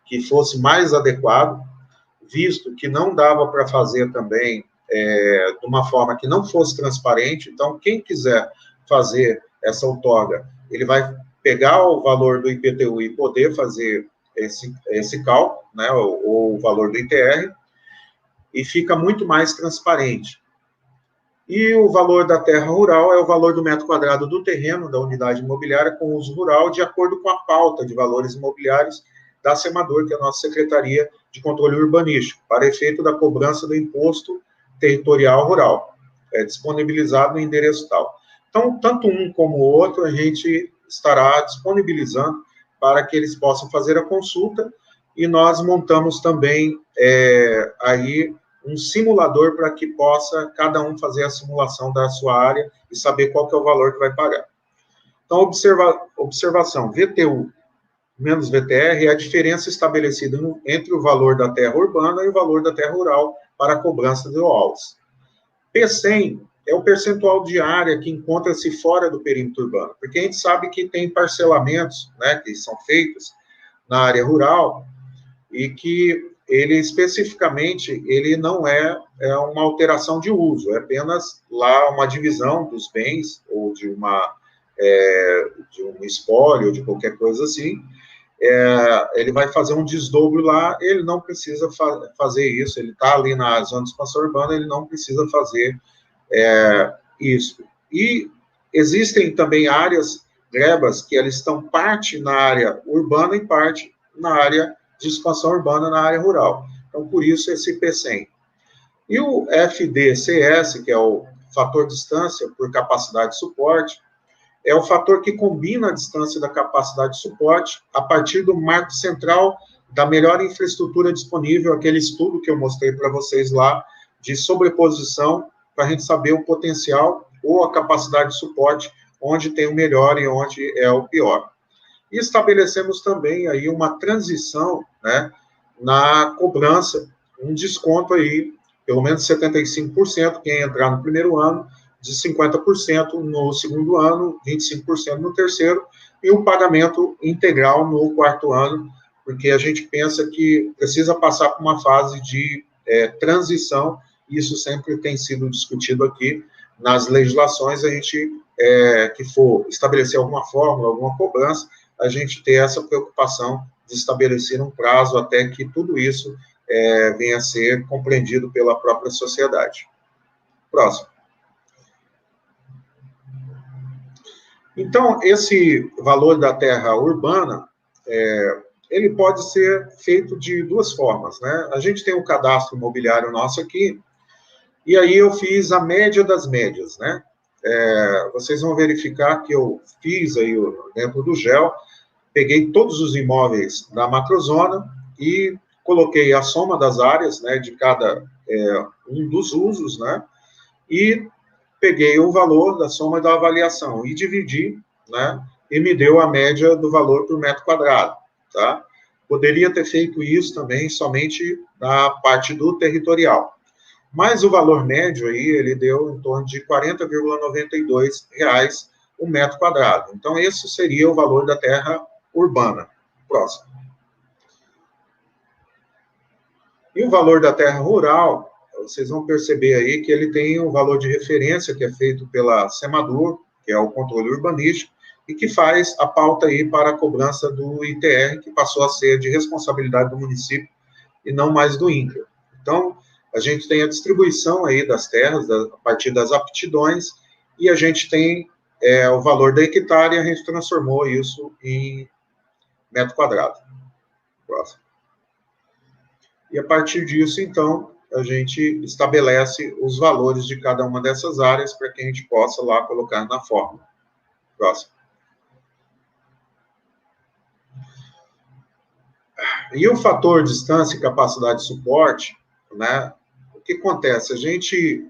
que fosse mais adequado, visto que não dava para fazer também de uma forma que não fosse transparente. Então, quem quiser fazer essa outorga, ele vai pegar o valor do IPTU e poder fazer esse cálculo, né, ou o valor do ITR, e fica muito mais transparente. E o valor da terra rural é o valor do metro quadrado do terreno da unidade imobiliária com uso rural, de acordo com a pauta de valores imobiliários da SEMADUR, que é a nossa Secretaria de Controle Urbanístico, para efeito da cobrança do imposto territorial rural, disponibilizado no endereço tal. Então, tanto um como o outro, a gente estará disponibilizando para que eles possam fazer a consulta, e nós montamos também aí um simulador para que possa cada um fazer a simulação da sua área e saber qual que é o valor que vai pagar. Então, observação, VTU menos VTR é a diferença estabelecida entre o valor da terra urbana e o valor da terra rural para a cobrança do OALS. P100 é o percentual de área que encontra-se fora do perímetro urbano, porque a gente sabe que tem parcelamentos, né, que são feitos na área rural e que ele especificamente ele não é uma alteração de uso, é apenas lá uma divisão dos bens ou de um espólio, de qualquer coisa assim. Ele vai fazer um desdobro lá, ele não precisa fazer isso, ele está ali na zona de expansão urbana, ele não precisa fazer isso. E existem também áreas, grebas, que elas estão parte na área urbana e parte na área de expansão urbana, na área rural. Então, por isso, esse P100. E o FDCS, que é o fator distância por capacidade de suporte, é o fator que combina a distância da capacidade de suporte a partir do marco central da melhor infraestrutura disponível, aquele estudo que eu mostrei para vocês lá, de sobreposição, para a gente saber o potencial ou a capacidade de suporte, onde tem o melhor e onde é o pior. E estabelecemos também aí uma transição, né, na cobrança, um desconto aí, pelo menos 75%, quem entrar no primeiro ano, de 50% no segundo ano, 25% no terceiro, e um pagamento integral no quarto ano, porque a gente pensa que precisa passar por uma fase de transição, e isso sempre tem sido discutido aqui nas legislações, a gente, que for estabelecer alguma fórmula, alguma cobrança, a gente ter essa preocupação de estabelecer um prazo até que tudo isso venha a ser compreendido pela própria sociedade. Próximo. Então, esse valor da terra urbana, ele pode ser feito de duas formas, né? A gente tem um cadastro imobiliário nosso aqui, e aí eu fiz a média das médias, né? Vocês vão verificar que eu fiz aí dentro do GEL, peguei todos os imóveis da macrozona e coloquei a soma das áreas, né, de cada um dos usos, né, e peguei o valor da soma da avaliação e dividi, né, e me deu a média do valor por metro quadrado, tá? Poderia ter feito isso também somente na parte do territorial. Mas o valor médio aí, ele deu em torno de R$ 40,92 o metro quadrado. Então, esse seria o valor da terra urbana. Próximo. E o valor da terra rural, vocês vão perceber aí que ele tem um valor de referência que é feito pela SEMADUR, que é o controle urbanístico, e que faz a pauta aí para a cobrança do ITR, que passou a ser de responsabilidade do município e não mais do INCRA. Então, a gente tem a distribuição aí das terras, a partir das aptidões, e a gente tem o valor da hectare, e a gente transformou isso em metro quadrado. Próximo. E a partir disso, então, a gente estabelece os valores de cada uma dessas áreas para que a gente possa lá colocar na fórmula. Próximo. E o fator distância e capacidade de suporte, né? O que acontece? A gente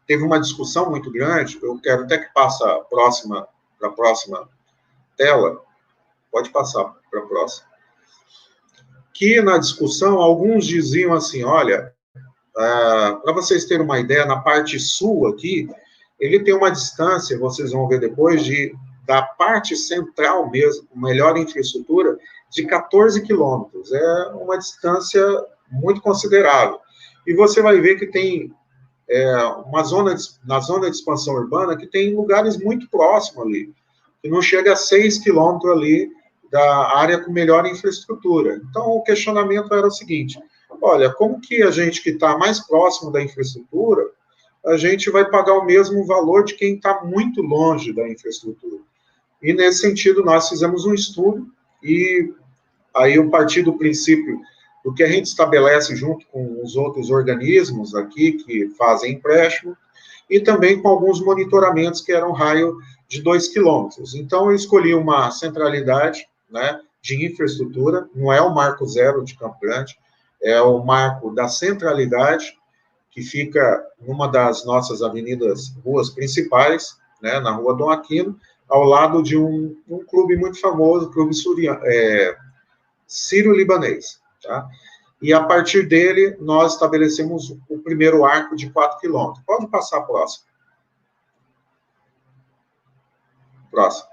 teve uma discussão muito grande, eu quero até que passe para a próxima tela, pode passar para a próxima, que na discussão alguns diziam assim, olha, para vocês terem uma ideia, na parte sul aqui, ele tem uma distância, vocês vão ver depois, da parte central mesmo, melhor infraestrutura, de 14 quilômetros. É uma distância muito considerável. E você vai ver que tem na zona de expansão urbana, que tem lugares muito próximos ali, que não chega a 6 quilômetros ali da área com melhor infraestrutura. Então, o questionamento era o seguinte: olha, como que a gente que está mais próximo da infraestrutura, a gente vai pagar o mesmo valor de quem está muito longe da infraestrutura? E, nesse sentido, nós fizemos um estudo, e aí eu parti do princípio do que a gente estabelece junto com os outros organismos aqui que fazem empréstimo, e também com alguns monitoramentos que eram raio de 2 quilômetros. Então, eu escolhi uma centralidade, né, de infraestrutura, não é o Marco Zero de Campo Grande, é o marco da centralidade, que fica numa das nossas avenidas, ruas principais, né, na Rua Dom Aquino, ao lado de um clube muito famoso, o Clube Sírio-Libanês. Tá? E a partir dele, nós estabelecemos o primeiro arco de 4 quilômetros. Pode passar a próxima. Próximo.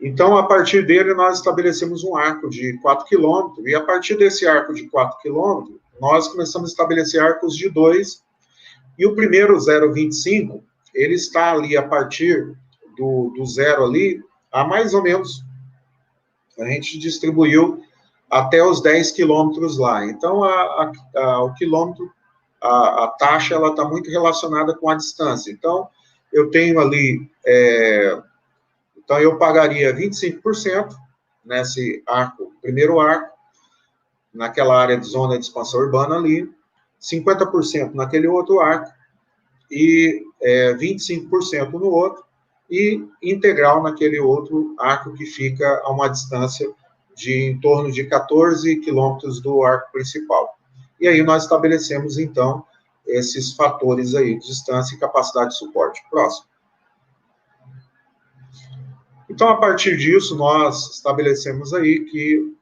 Então, a partir dele, nós estabelecemos um arco de 4 quilômetros, e a partir desse arco de 4 quilômetros, nós começamos a estabelecer arcos de 2, e o primeiro 0,25, ele está ali a partir do zero ali, a mais ou menos, a gente distribuiu até os 10 quilômetros lá. Então, o quilômetro, a taxa, ela está muito relacionada com a distância. Então, eu tenho ali, então eu pagaria 25% nesse arco, primeiro arco, naquela área de zona de expansão urbana ali, 50% naquele outro arco, e 25% no outro, e integral naquele outro arco que fica a uma distância de em torno de 14 quilômetros do arco principal. E aí nós estabelecemos, então, esses fatores aí, de distância e capacidade de suporte. Próximo. Então, a partir disso, nós estabelecemos aí que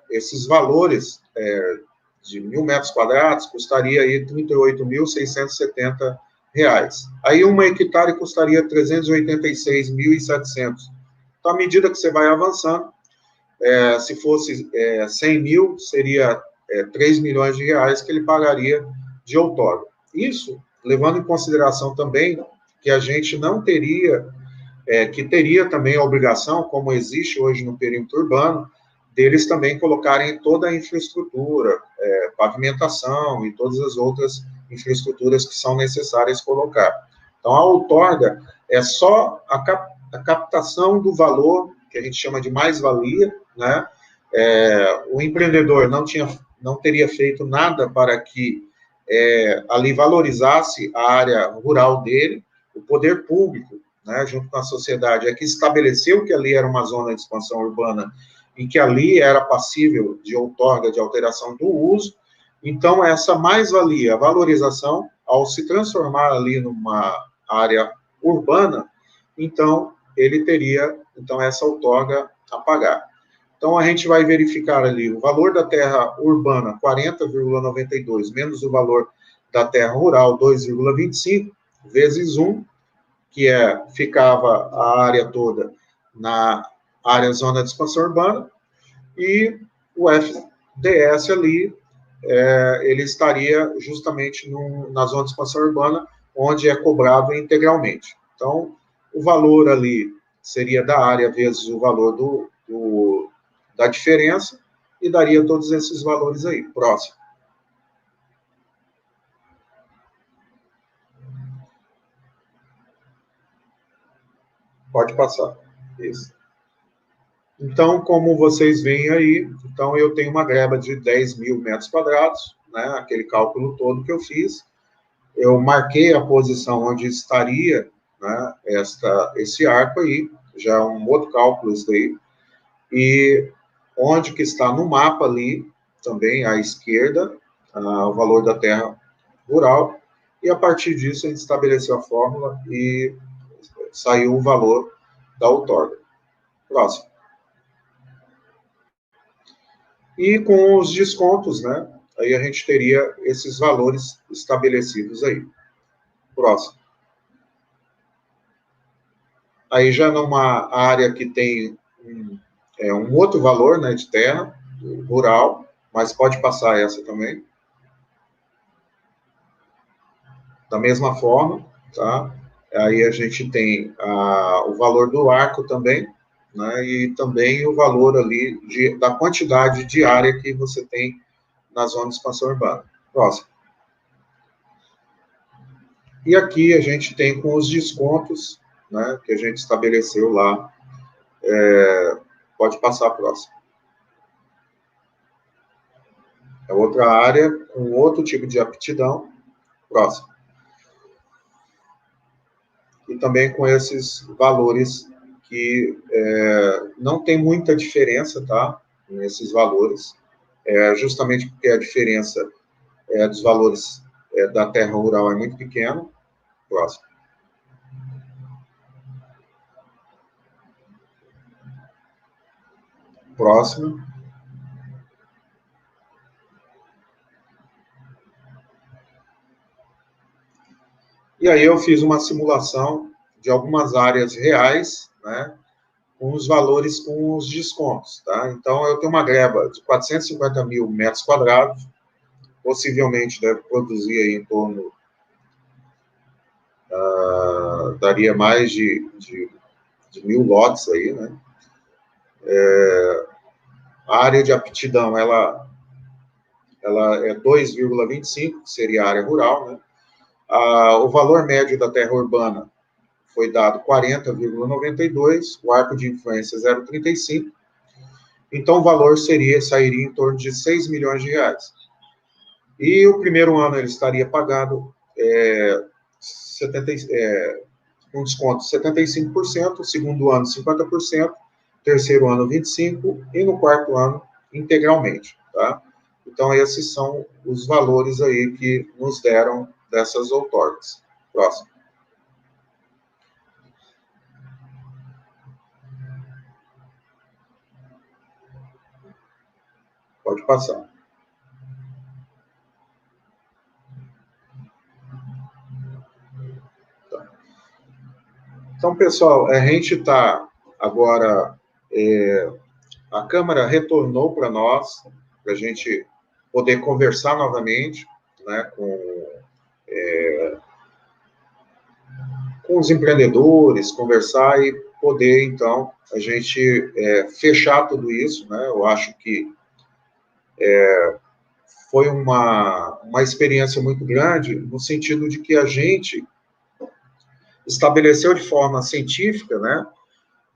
esses valores de 1.000 metros quadrados custaria aí R$ 38.670. Aí, uma hectare custaria R$ 386.700. Então, à medida que você vai avançando, se fosse 100 mil, seria 3 milhões de reais que ele pagaria de outorga. Isso, levando em consideração também que a gente não teria, que teria também a obrigação, como existe hoje no perímetro urbano, deles também colocarem toda a infraestrutura, pavimentação e todas as outras infraestruturas que são necessárias colocar. Então, a outorga é só a captação do valor, que a gente chama de mais-valia, né? O empreendedor não teria feito nada para que ali valorizasse a área rural dele. O poder público, né, junto com a sociedade, é que estabeleceu que ali era uma zona de expansão urbana e que ali era passível de outorga, de alteração do uso. Então, essa mais-valia, a valorização, ao se transformar ali numa área urbana, então, ele teria, então, essa outorga a pagar. Então, a gente vai verificar ali o valor da terra urbana, 40,92, menos o valor da terra rural, 2,25, vezes 1, que ficava a área toda na área zona de expansão urbana, e o FDS ali, ele estaria justamente na zona de expansão urbana, onde é cobrado integralmente. Então, o valor ali seria da área vezes o valor da diferença, e daria todos esses valores aí. Próximo. Pode passar. Isso. Então, como vocês veem aí, então eu tenho uma greba de 10.000 metros quadrados, né, aquele cálculo todo que eu fiz. Eu marquei a posição onde estaria, né, esse arco aí, já é um outro cálculo isso daí, e onde que está no mapa ali, também à esquerda, o valor da terra rural, e a partir disso a gente estabeleceu a fórmula e saiu o valor da outorga. Próximo. E com os descontos, né, aí a gente teria esses valores estabelecidos aí. Próximo. Aí já numa área que tem um outro valor, né, de terra, rural, mas pode passar essa também. Da mesma forma, tá? Aí a gente tem o valor do arco também, né, e também o valor ali da quantidade de área que você tem na zona de expansão urbana. Próximo. E aqui a gente tem com os descontos, né, que a gente estabeleceu lá. Pode passar a próxima. É outra área com outro tipo de aptidão. Próximo. E também com esses valores que não tem muita diferença, tá? Nesses valores. Justamente porque a diferença dos valores da terra rural é muito pequeno. Próximo. Próximo. E aí eu fiz uma simulação de algumas áreas reais, né, com os valores, com os descontos, tá? Então, eu tenho uma greba de 450 mil metros quadrados, possivelmente deve produzir aí em torno, daria mais de 1.000 lotes aí, né? A área de aptidão, ela é 2,25, que seria a área rural, né? O valor médio da terra urbana foi dado 40,92, o arco de influência 0,35, então o valor sairia em torno de 6 milhões de reais. E o primeiro ano ele estaria pagado um desconto de 75%, segundo ano 50%, terceiro ano 25% e no quarto ano integralmente, tá? Então esses são os valores aí que nos deram dessas outorgas. Próximo. Pode passar. Tá. Então, pessoal, a gente está agora... a Câmara retornou para nós, para a gente poder conversar novamente, né, com os empreendedores, conversar e poder, então, a gente fechar tudo isso, né? Eu acho que foi uma experiência muito grande, no sentido de que a gente estabeleceu de forma científica, né,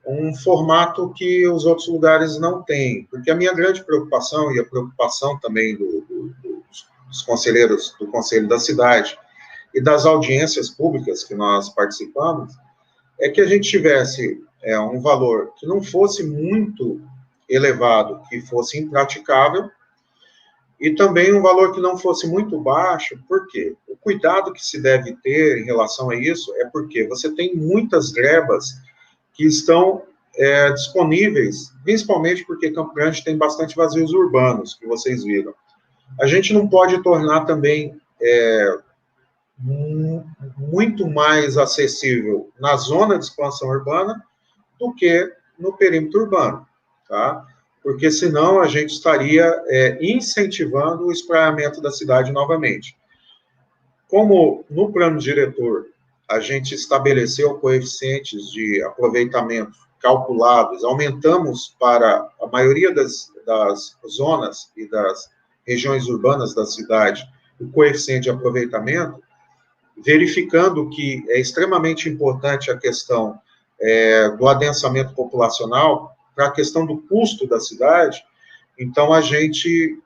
um formato que os outros lugares não têm, porque a minha grande preocupação, e a preocupação também dos conselheiros do Conselho da Cidade, e das audiências públicas que nós participamos, é que a gente tivesse um valor que não fosse muito elevado, que fosse impraticável, e também um valor que não fosse muito baixo. Por quê? O cuidado que se deve ter em relação a isso é porque você tem muitas grebas que estão disponíveis, principalmente porque Campo Grande tem bastante vazios urbanos, que vocês viram. A gente não pode tornar também muito mais acessível na zona de expansão urbana do que no perímetro urbano, tá? Porque senão a gente estaria incentivando o espraiamento da cidade novamente. Como no plano diretor a gente estabeleceu coeficientes de aproveitamento calculados, aumentamos para a maioria das zonas e das regiões urbanas da cidade o coeficiente de aproveitamento, verificando que é extremamente importante a questão do adensamento populacional para a questão do custo da cidade, então a gente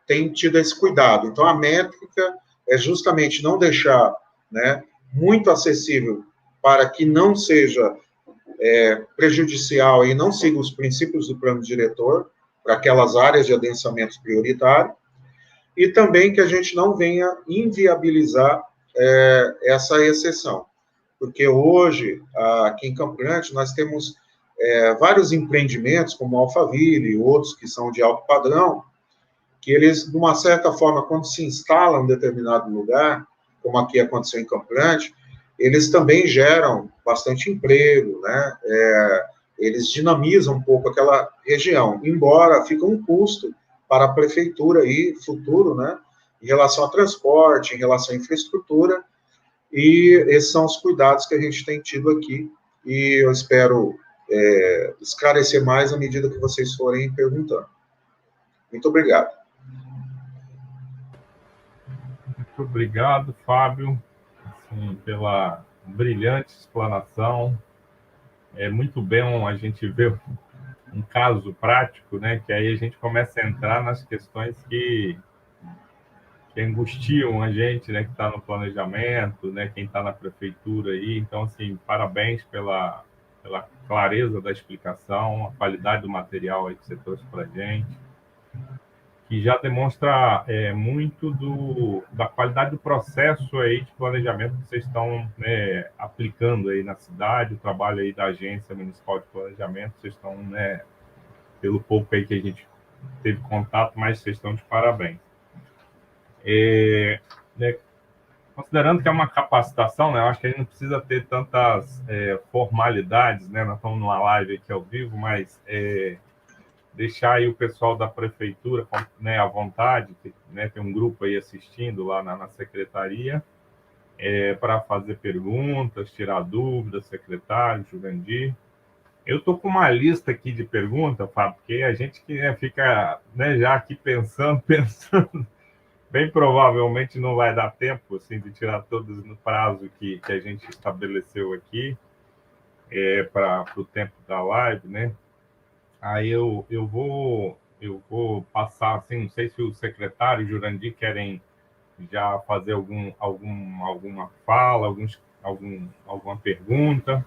tem tido esse cuidado. Então a métrica é justamente não deixar, né, muito acessível para que não seja prejudicial e não siga os princípios do plano diretor para aquelas áreas de adensamento prioritário, e também que a gente não venha inviabilizar essa exceção. Porque hoje, aqui em Campo Grande, nós temos vários empreendimentos, como Alphaville e outros que são de alto padrão, que eles, de uma certa forma, quando se instalam em determinado lugar, como aqui aconteceu em Campo Grande, eles também geram bastante emprego, né? Eles dinamizam um pouco aquela região, embora fique um custo para a prefeitura aí, futuro, né? Em relação a transporte, em relação à infraestrutura, E esses são os cuidados que a gente tem tido aqui, e eu espero esclarecer mais à medida que vocês forem perguntando. Muito obrigado.
Muito obrigado, Fábio, assim, pela brilhante explanação. É muito bom a gente ver um caso prático, né? Que aí a gente começa a entrar nas questões que angustiam a gente, né? Que está no planejamento, né? Quem está na prefeitura aí. Então, assim, parabéns pela clareza da explicação, a qualidade do material aí que você trouxe para a gente, que já demonstra muito da qualidade do processo aí de planejamento que vocês estão, né, aplicando aí na cidade, o trabalho aí da Agência Municipal de Planejamento, vocês estão, né, pelo pouco aí que a gente teve contato, mas vocês estão de parabéns. Né, considerando que é uma capacitação, né, eu acho que a gente não precisa ter tantas formalidades, né, nós estamos numa live aqui ao vivo, mas deixar aí o pessoal da prefeitura, né, à vontade, né, tem um grupo aí assistindo lá na secretaria, para fazer perguntas, tirar dúvidas, secretário, Jurandir. Eu estou com uma lista aqui de perguntas, Fábio, porque a gente que, né, fica, né, já aqui pensando, bem provavelmente não vai dar tempo assim, de tirar todas no prazo que a gente estabeleceu aqui para o tempo da live, né? Aí eu vou passar, assim, não sei se o secretário e o Jurandir querem já fazer alguma fala, alguma pergunta.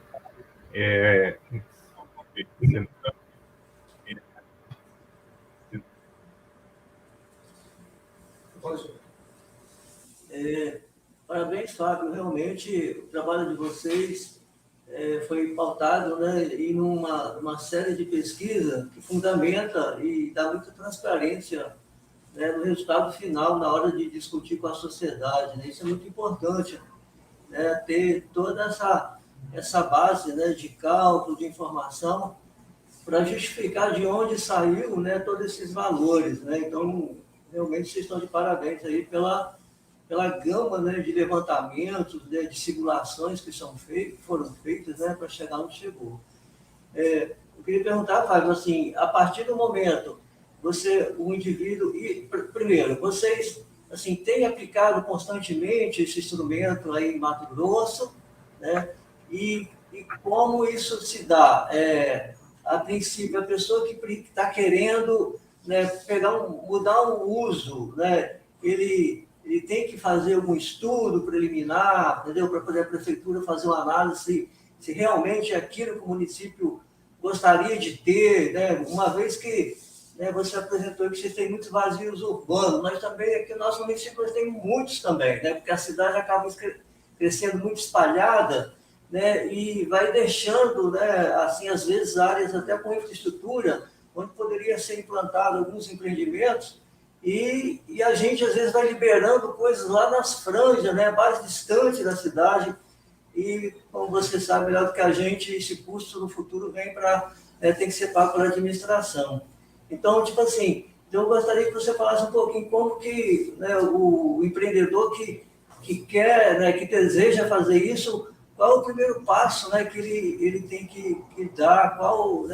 Parabéns, Fábio. Realmente, o trabalho de vocês foi pautado, né, em uma série de pesquisas que fundamenta e dá muita transparência, né, no resultado final, na hora de discutir com a sociedade. Né? Isso é muito importante, né, ter toda essa base, né, de cálculo, de informação, para justificar de onde saiu, né, todos esses valores. Né? Então, realmente, vocês estão de parabéns aí pela gama, né, de levantamentos, né, de simulações que foram feitas, né, para chegar onde chegou. Eu queria perguntar, Fábio, assim, a partir do momento, o indivíduo, primeiro, vocês assim, têm aplicado constantemente esse instrumento aí em Mato Grosso, né, e como isso se dá? A princípio, a pessoa que está querendo, né, mudar um uso, né, ele tem que fazer algum estudo preliminar, entendeu? Para poder a prefeitura fazer uma análise se realmente é aquilo que o município gostaria de ter, né? Uma vez que, né, você apresentou que você tem muitos vazios urbanos, mas também aqui no nosso município nós temos muitos também, né? Porque a cidade acaba crescendo muito espalhada, né? E vai deixando, né, assim, às vezes, áreas até com infraestrutura, onde poderia ser implantado alguns empreendimentos, e a gente, às vezes, vai liberando coisas lá nas franjas, né, mais distantes da cidade, e, como você sabe melhor do que a gente, esse custo no futuro tem que ser pago pela administração. Então, tipo assim, eu gostaria que você falasse um pouquinho como que, né, o empreendedor que quer, né, que deseja fazer isso, qual é o primeiro passo, né, que ele tem que dar, qual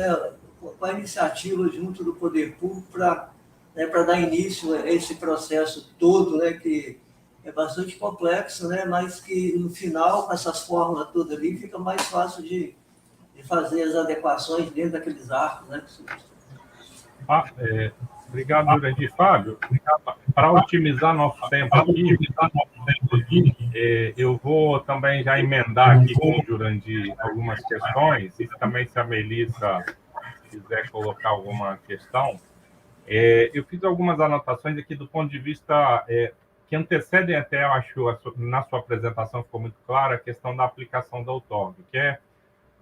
a iniciativa junto do poder público para, né, dar início a esse processo todo, né, que é bastante complexo, né, mas que no final, com essas fórmulas todas ali, fica mais fácil de fazer as adequações dentro daqueles arcos, né?
Obrigado, Jurandir. Fábio, para otimizar nosso tempo aqui, eu vou também já emendar aqui com o Jurandir algumas questões, e também se a Melissa quiser colocar alguma questão. Eu fiz algumas anotações aqui do ponto de vista que antecedem até, eu acho, na sua apresentação ficou muito clara, a questão da aplicação da outorga, que é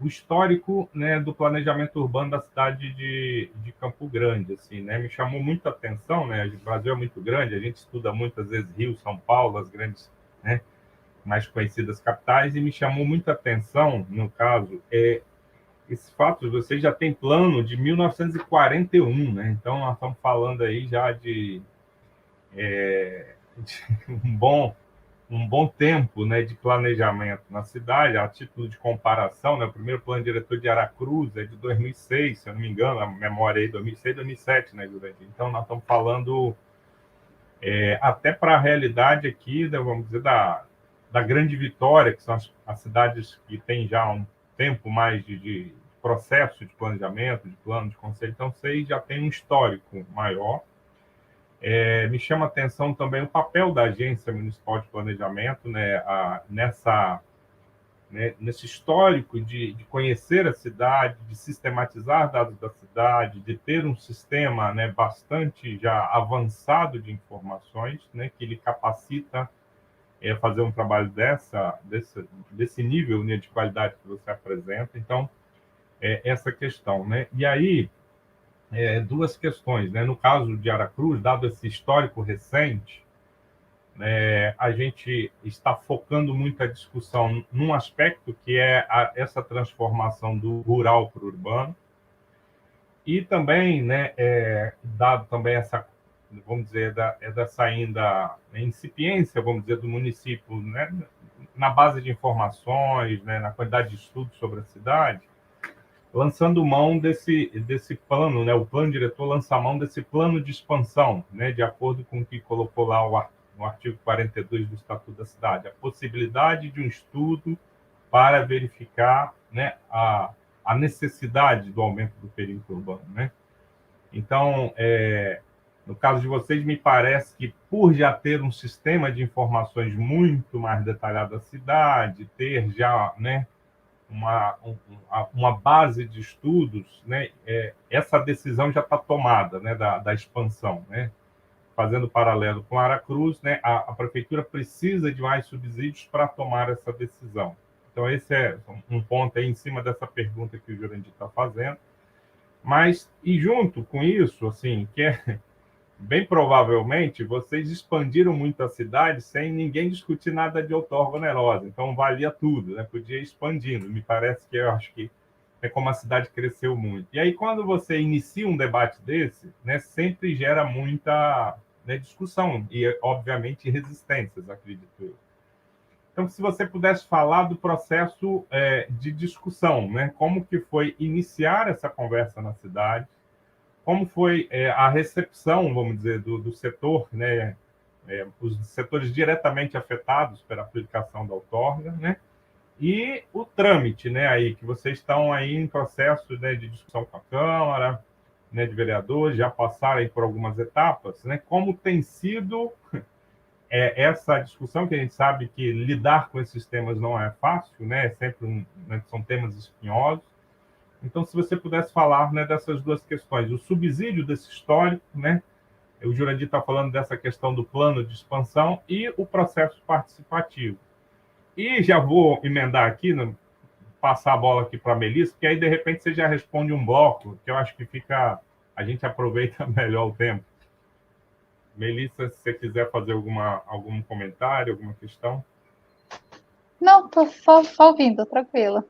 o histórico, né, do planejamento urbano da cidade de Campo Grande. Assim, né, me chamou muita atenção, né, o Brasil é muito grande, a gente estuda muitas vezes Rio, São Paulo, as grandes, né, mais conhecidas capitais, e me chamou muita atenção, no caso, esse fato, vocês já têm plano de 1941, né? Então, nós estamos falando aí já de um bom um bom tempo, né, de planejamento na cidade, a título de comparação, né, o primeiro plano diretor de Aracruz é de 2006, se eu não me engano, a memória aí, 2006, 2007, né, Jurandir? Então, nós estamos falando até para a realidade aqui, vamos dizer, da Grande Vitória, que são as cidades que têm já um tempo mais de processo de planejamento, de plano de conselho, então vocês já têm um histórico maior. Me chama a atenção também o papel da Agência Municipal de Planejamento, né, nesse histórico de conhecer a cidade, de sistematizar dados da cidade, de ter um sistema, né, bastante já avançado de informações, né, que lhe capacita a fazer um trabalho desse nível, né, de qualidade que você apresenta. Então, essa questão, né? E aí, duas questões, né? No caso de Aracruz, dado esse histórico recente, a gente está focando muito a discussão num aspecto que é essa transformação do rural para o urbano, e também, né, dado também essa, vamos dizer, dessa ainda incipiência, vamos dizer, do município, né, na base de informações, né, na quantidade de estudos sobre a cidade, lançando mão desse plano, né, o plano diretor lança mão desse plano de expansão, né, de acordo com o que colocou lá no artigo 42 do Estatuto da Cidade, a possibilidade de um estudo para verificar, né, a necessidade do aumento do perímetro urbano, né? Então, no caso de vocês, me parece que, por já ter um sistema de informações muito mais detalhado da cidade, ter já, né, uma base de estudos, né, essa decisão já está tomada, né, da expansão, né? Fazendo paralelo com Aracruz, né, a prefeitura precisa de mais subsídios para tomar essa decisão. Então, esse é um ponto aí em cima dessa pergunta que o Jurandir está fazendo. Mas, e junto com isso, assim, bem provavelmente, vocês expandiram muito a cidade sem ninguém discutir nada de outorga onerosa. Então, valia tudo, né? Podia ir expandindo. Me parece que eu acho que é como a cidade cresceu muito. E aí, quando você inicia um debate desse, né, sempre gera muita, né, discussão e, obviamente, resistências, acredito eu. Então, se você pudesse falar do processo de discussão, né? Como que foi iniciar essa conversa na cidade, como foi a recepção, vamos dizer, do setor, né, os setores diretamente afetados pela aplicação da outorga, né, e o trâmite, né, aí, que vocês estão aí em processo, né, de discussão com a Câmara, né, de vereadores, já passaram aí por algumas etapas, né, como tem sido essa discussão, que a gente sabe que lidar com esses temas não é fácil, né, sempre né, são temas espinhosos. Então, se você pudesse falar, né, dessas duas questões, o subsídio desse histórico, né, o Jurandir está falando dessa questão do plano de expansão e o processo participativo. E já vou emendar aqui, né, passar a bola aqui para a Melissa, porque aí, de repente, você já responde um bloco, que eu acho que a gente aproveita melhor o tempo. Melissa, se você quiser fazer algum comentário, alguma questão.
Não, estou só ouvindo, tranquilo.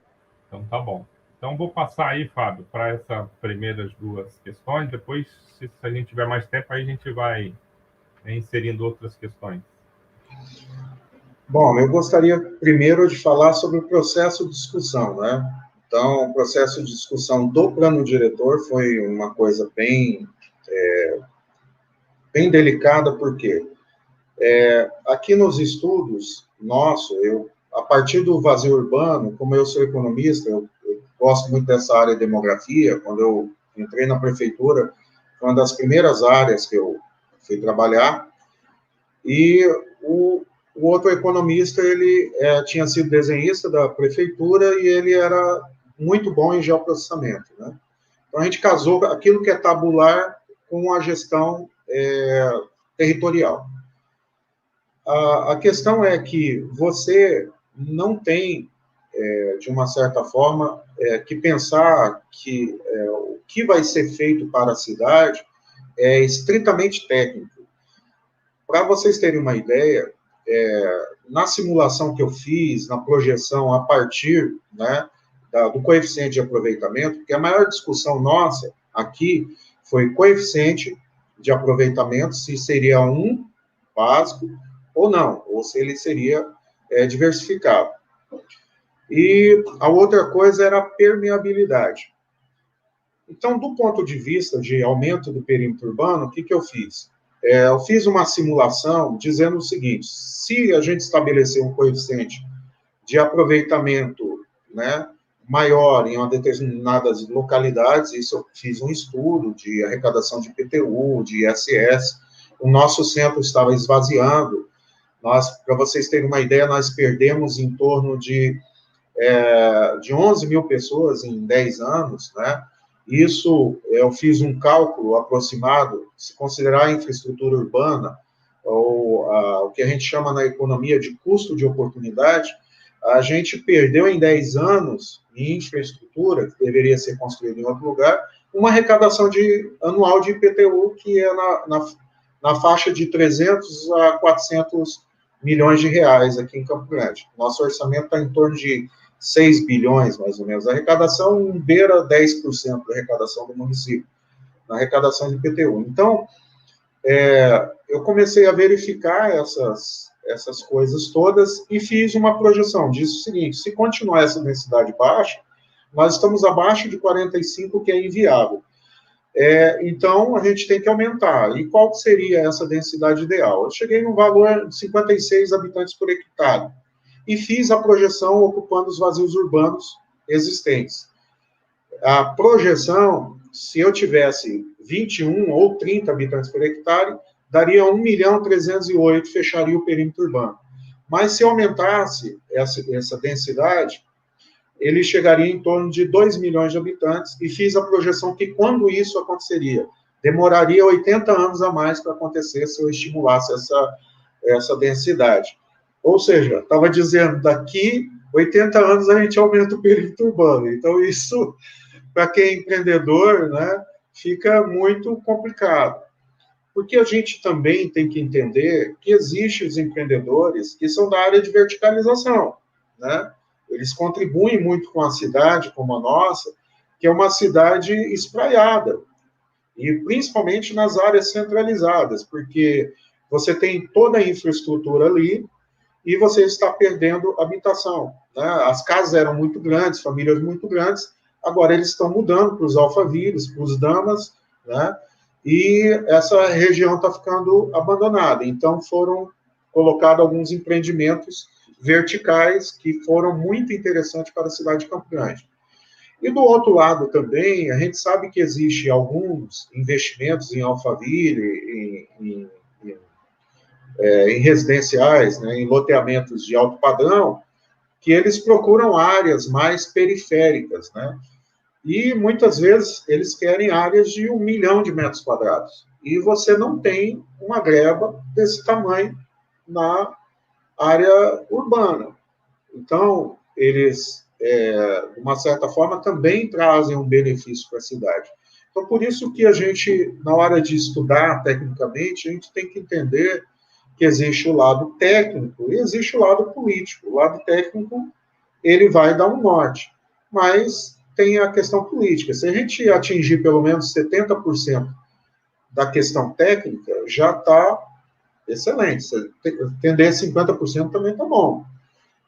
Então, tá bom. Então, vou passar aí, Fábio, para essas primeiras duas questões. Depois, se a gente tiver mais tempo, aí a gente vai inserindo outras questões.
Bom, eu gostaria primeiro de falar sobre o processo de discussão, né? Então, o processo de discussão do plano diretor foi uma coisa bem delicada, porque aqui nos estudos a partir do vazio urbano, como eu sou economista, eu gosto muito dessa área de demografia. Quando eu entrei na prefeitura, foi uma das primeiras áreas que eu fui trabalhar, e o outro economista, ele tinha sido desenhista da prefeitura e ele era muito bom em geoprocessamento, né? Então, a gente casou aquilo que é tabular com a gestão territorial. A questão é que você não tem, de uma certa forma, que pensar que o que vai ser feito para a cidade é estritamente técnico. Para vocês terem uma ideia, na simulação que eu fiz, na projeção a partir, né, do coeficiente de aproveitamento, porque a maior discussão nossa aqui foi coeficiente de aproveitamento, se seria 1 básico ou não, ou se ele seria diversificado. E a outra coisa era a permeabilidade. Então, do ponto de vista de aumento do perímetro urbano, o que eu fiz? Eu fiz uma simulação dizendo o seguinte: se a gente estabelecer um coeficiente de aproveitamento, né, maior em determinadas localidades, isso eu fiz um estudo de arrecadação de IPTU, de ISS, o nosso centro estava esvaziando. Para vocês terem uma ideia, nós perdemos em torno de 11 mil pessoas em 10 anos, né? Isso, eu fiz um cálculo aproximado, se considerar a infraestrutura urbana, ou o que a gente chama na economia de custo de oportunidade, a gente perdeu em 10 anos em infraestrutura, que deveria ser construída em outro lugar, uma arrecadação anual de IPTU que é na faixa de 300 a 400 milhões de reais aqui em Campo Grande. Nosso orçamento está em torno de 6 bilhões, mais ou menos. A arrecadação beira 10% da arrecadação do município, na arrecadação de IPTU. Então, eu comecei a verificar essas coisas todas e fiz uma projeção. Disse o seguinte: se continuar essa densidade baixa, nós estamos abaixo de 45, que é inviável. Então, a gente tem que aumentar. E qual seria essa densidade ideal? Eu cheguei num valor de 56 habitantes por hectare e fiz a projeção ocupando os vazios urbanos existentes. A projeção, se eu tivesse 21 ou 30 habitantes por hectare, daria 1.308.000, fecharia o perímetro urbano. Mas se aumentasse essa densidade, ele chegaria em torno de 2 milhões de habitantes, e fiz a projeção que, quando isso aconteceria, demoraria 80 anos a mais para acontecer se eu estimulasse essa densidade. Ou seja, estava dizendo, daqui 80 anos a gente aumenta o perímetro urbano. Então, isso, para quem é empreendedor, né, fica muito complicado. Porque a gente também tem que entender que existem os empreendedores que são da área de verticalização, né? Eles contribuem muito com a cidade, como a nossa, que é uma cidade espraiada, e principalmente nas áreas centralizadas, porque você tem toda a infraestrutura ali e você está perdendo habitação, né? As casas eram muito grandes, famílias muito grandes, agora eles estão mudando para os alfaviles, para os damas, né? E essa região está ficando abandonada. Então, foram colocados alguns empreendimentos verticais que foram muito interessantes para a cidade de Campo Grande. E do outro lado também, a gente sabe que existe alguns investimentos em alfaville, em residenciais, né, em loteamentos de alto padrão, que eles procuram áreas mais periféricas, né? E muitas vezes eles querem áreas de 1 milhão de metros quadrados. E você não tem uma greba desse tamanho na área urbana. Então, eles, de uma certa forma, também trazem um benefício para a cidade. Então, por isso que a gente, na hora de estudar tecnicamente, a gente tem que entender que existe o lado técnico e existe o lado político. O lado técnico, ele vai dar um norte, mas tem a questão política. Se a gente atingir pelo menos 70% da questão técnica, já está excelente. Se atender 50% também está bom.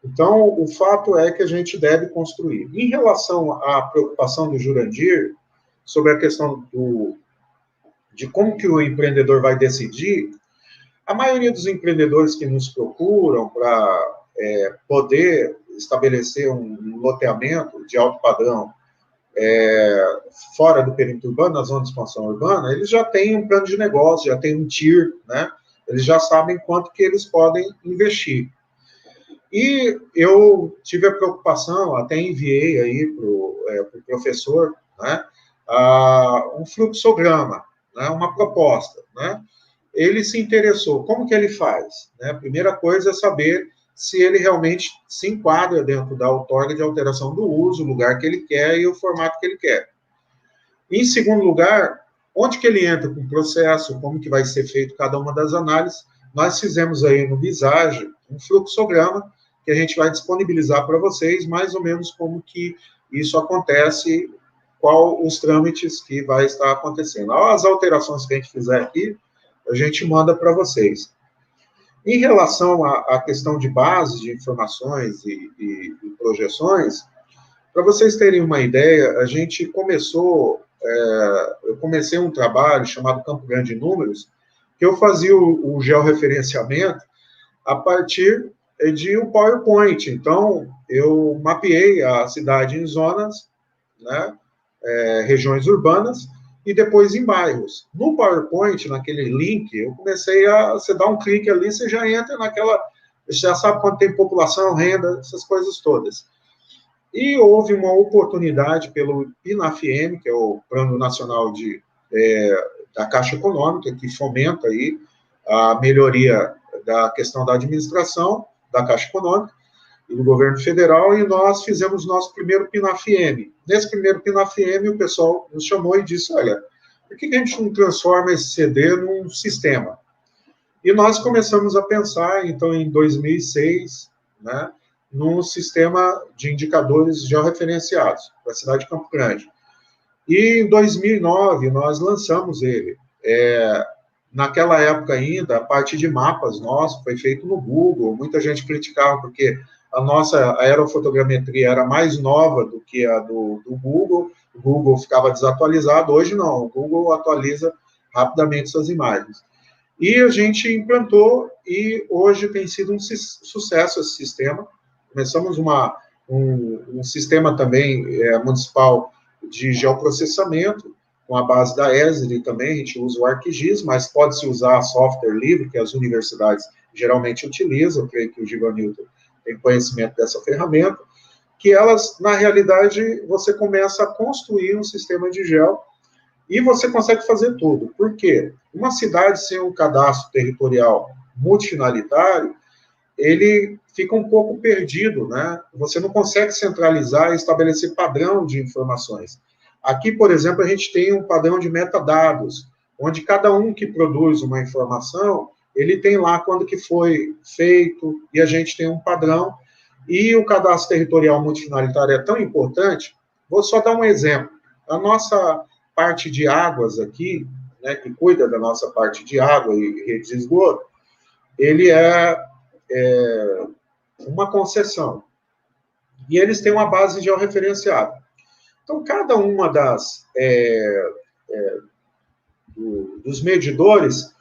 Então, o fato é que a gente deve construir. Em relação à preocupação do Jurandir, sobre a questão de como que o empreendedor vai decidir, a maioria dos empreendedores que nos procuram para poder estabelecer um loteamento de alto padrão fora do perímetro urbano, na zona de expansão urbana, eles já têm um plano de negócio, já têm um TIR, né? Eles já sabem quanto que eles podem investir. E eu tive a preocupação, até enviei aí para o professor, né, um fluxograma, né, uma proposta, né? Ele se interessou. Como que ele faz? Né? A primeira coisa é saber se ele realmente se enquadra dentro da outorga de alteração do uso, o lugar que ele quer e o formato que ele quer. Em segundo lugar, onde que ele entra com o processo, como que vai ser feito cada uma das análises. Nós fizemos aí no Visage um fluxograma que a gente vai disponibilizar para vocês, mais ou menos como que isso acontece, qual os trâmites que vai estar acontecendo. As alterações que a gente fizer aqui, a gente manda para vocês. Em relação à questão de bases de informações e projeções, para vocês terem uma ideia, a gente eu comecei um trabalho chamado Campo Grande Números, que eu fazia o georreferenciamento a partir de um PowerPoint. Então, eu mapeei a cidade em zonas, né, regiões urbanas, e depois em bairros. No PowerPoint, naquele link, eu comecei você dá um clique ali, você já entra já sabe quanto tem população, renda, essas coisas todas. E houve uma oportunidade pelo PNAFM, que é o Plano Nacional da Caixa Econômica, que fomenta aí a melhoria da questão da administração da Caixa Econômica e do governo federal, e nós fizemos nosso primeiro PNAFM. Nesse primeiro PNAFM, o pessoal nos chamou e disse, olha, por que a gente não transforma esse CD num sistema? E nós começamos a pensar, então, em 2006, né, num sistema de indicadores georreferenciados para a cidade de Campo Grande. E em 2009, nós lançamos ele. Naquela época ainda, a parte de mapas nosso foi feito no Google. Muita gente criticava porque a nossa aerofotogrametria era mais nova do que a do Google. O Google ficava desatualizado. Hoje não, o Google atualiza rapidamente suas imagens. E a gente implantou e hoje tem sido um sucesso esse sistema. Começamos um sistema também municipal de geoprocessamento, com a base da ESRI também, a gente usa o ArcGIS, mas pode-se usar software livre, que as universidades geralmente utilizam, eu creio que o Givanilton tem conhecimento dessa ferramenta, que elas, na realidade, você começa a construir um sistema de geo e você consegue fazer tudo. Por quê? Uma cidade sem um cadastro territorial multifinalitário, ele fica um pouco perdido, né? Você não consegue centralizar e estabelecer padrão de informações. Aqui, por exemplo, a gente tem um padrão de metadados, onde cada um que produz uma informação, ele tem lá quando que foi feito, e a gente tem um padrão, e o cadastro territorial multifinalitário é tão importante, vou só dar um exemplo. A nossa parte de águas aqui, né, que cuida da nossa parte de água e rede de esgoto, ele é uma concessão. E eles têm uma base georreferenciada. Então, cada uma dos medidores,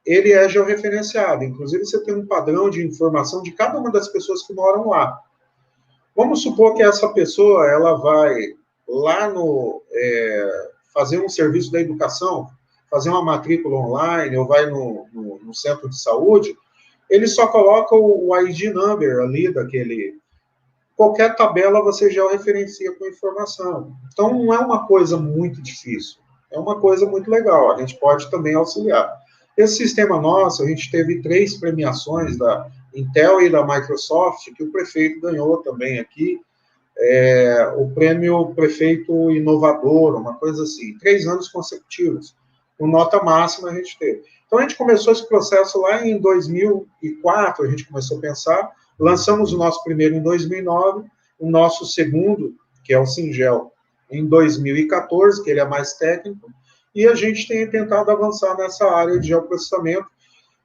ele é georreferenciado. Inclusive, você tem um padrão de informação de cada uma das pessoas que moram lá. Vamos supor que essa pessoa, ela vai lá fazer um serviço da educação, fazer uma matrícula online, ou vai no centro de saúde, ele só coloca o ID number ali qualquer tabela você já referencia com informação. Então, não é uma coisa muito difícil, é uma coisa muito legal, a gente pode também auxiliar. Esse sistema nosso, a gente teve 3 premiações da Intel e da Microsoft, que o prefeito ganhou também aqui, o prêmio Prefeito Inovador, uma coisa assim, 3 anos consecutivos, com nota máxima a gente teve. Então, a gente começou esse processo lá em 2004, a gente começou a pensar, lançamos o nosso primeiro em 2009, o nosso segundo, que é o Singel, em 2014, que ele é mais técnico, e a gente tem tentado avançar nessa área de geoprocessamento,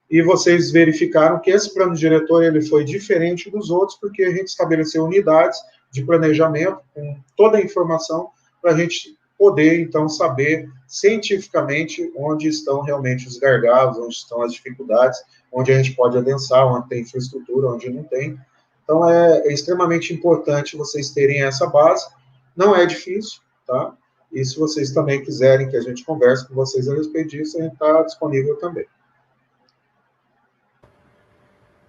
e vocês verificaram que esse plano diretor ele foi diferente dos outros, porque a gente estabeleceu unidades de planejamento com toda a informação para a gente poder, então, saber cientificamente onde estão realmente os gargalos, onde estão as dificuldades, onde a gente pode adensar, onde tem infraestrutura, onde não tem. Então, é extremamente importante vocês terem essa base. Não é difícil, tá? E se vocês também quiserem que a gente converse com vocês a respeito disso, a gente está disponível também.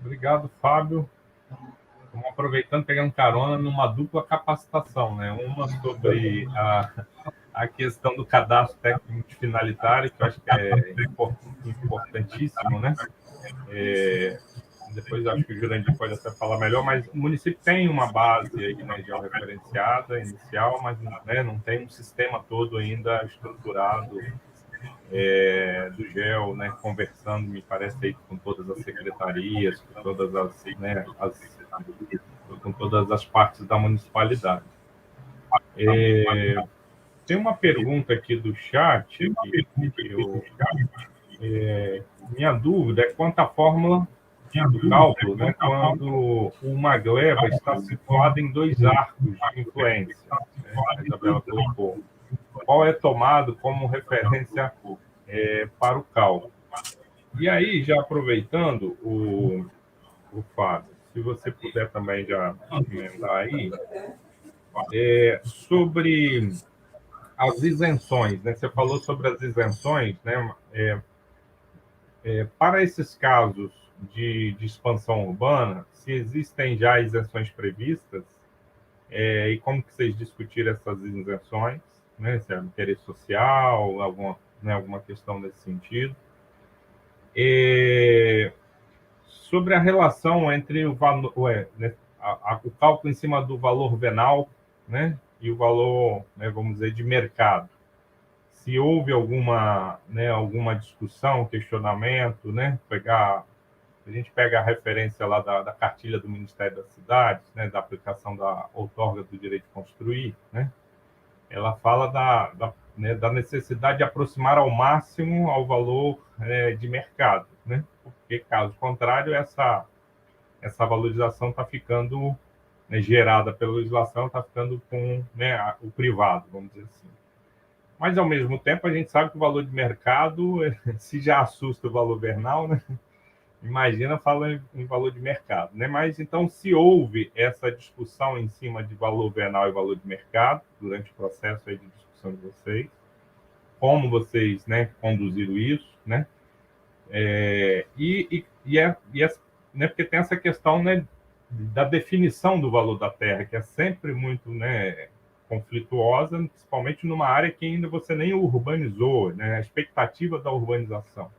Obrigado, Fábio. Estamos aproveitando, pegando carona numa dupla capacitação, né? Uma sobre a questão do cadastro técnico multifinalitário, que eu acho que é importantíssimo, né? Depois acho que o Jurandir pode até falar melhor, mas o município tem uma base aí, né, georreferenciada inicial, mas não tem um sistema todo ainda estruturado do GEO, né, conversando, me parece, aí, com todas as secretarias, com todas as partes da municipalidade. Tem uma pergunta aqui do chat, minha dúvida é quanto à fórmula do cálculo, né, quando uma gleba está situada em 2 arcos de influência, né, a Isabela colocou. Qual é tomado como referência para o cálculo? E aí, já aproveitando o Fábio, se você puder também já emendar aí, sobre as isenções, né? Você falou sobre as isenções, né? Para esses casos de expansão urbana, se existem já isenções previstas, e como que vocês discutiram essas isenções, né? Se é interesse social, alguma questão nesse sentido. Sobre a relação entre o valor, o cálculo em cima do valor venal, né, e o valor, né, vamos dizer, de mercado. Se houve alguma discussão, questionamento, né, a gente pega a referência lá da cartilha do Ministério das Cidades, né, da aplicação da outorga do direito de construir, né, ela fala da necessidade de aproximar ao máximo ao valor de mercado, né, porque, caso contrário, essa valorização está ficando, né, gerada pela legislação, está ficando com, né, o privado, vamos dizer assim. Mas, ao mesmo tempo, a gente sabe que o valor de mercado, se já assusta o valor venal, né, imagina falando em valor de mercado, né? Mas, então, se houve essa discussão em cima de valor venal e valor de mercado, durante o processo aí de discussão de vocês, como vocês, né, conduziram isso, né? Né, porque tem essa questão, né, da definição do valor da terra, que é sempre muito, né, conflituosa, principalmente numa área que ainda você nem urbanizou, né, a expectativa da urbanização.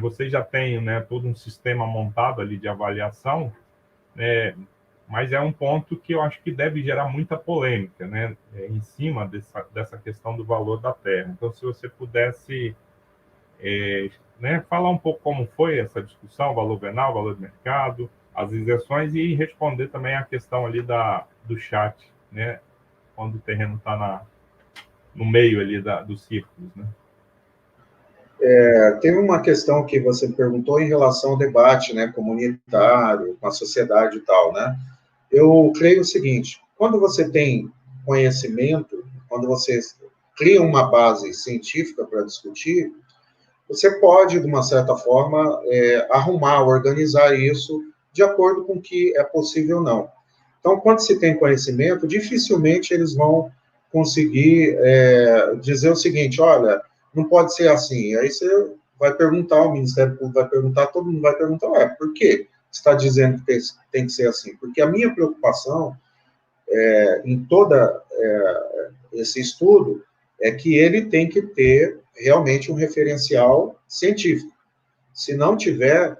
Você já tem, né, todo um sistema montado ali de avaliação, né, mas é um ponto que eu acho que deve gerar muita polêmica, né, em cima dessa questão do valor da terra. Então, se você pudesse né, falar um pouco como foi essa discussão, valor venal, valor de mercado, as isenções, e responder também a questão ali do chat, né, quando o terreno está no meio ali dos círculos, né?
Tem uma questão que você perguntou em relação ao debate, né, comunitário, com a sociedade e tal, né? Eu creio o seguinte: quando você tem conhecimento, quando você cria uma base científica para discutir, você pode, de uma certa forma, arrumar, organizar isso de acordo com o que é possível ou não. Então, quando se tem conhecimento, dificilmente eles vão conseguir dizer o seguinte: olha, não pode ser assim. Aí você vai perguntar, o Ministério Público vai perguntar, todo mundo vai perguntar: por que você está dizendo que tem que ser assim? Porque a minha preocupação em toda esse estudo é que ele tem que ter realmente um referencial científico. Se não tiver,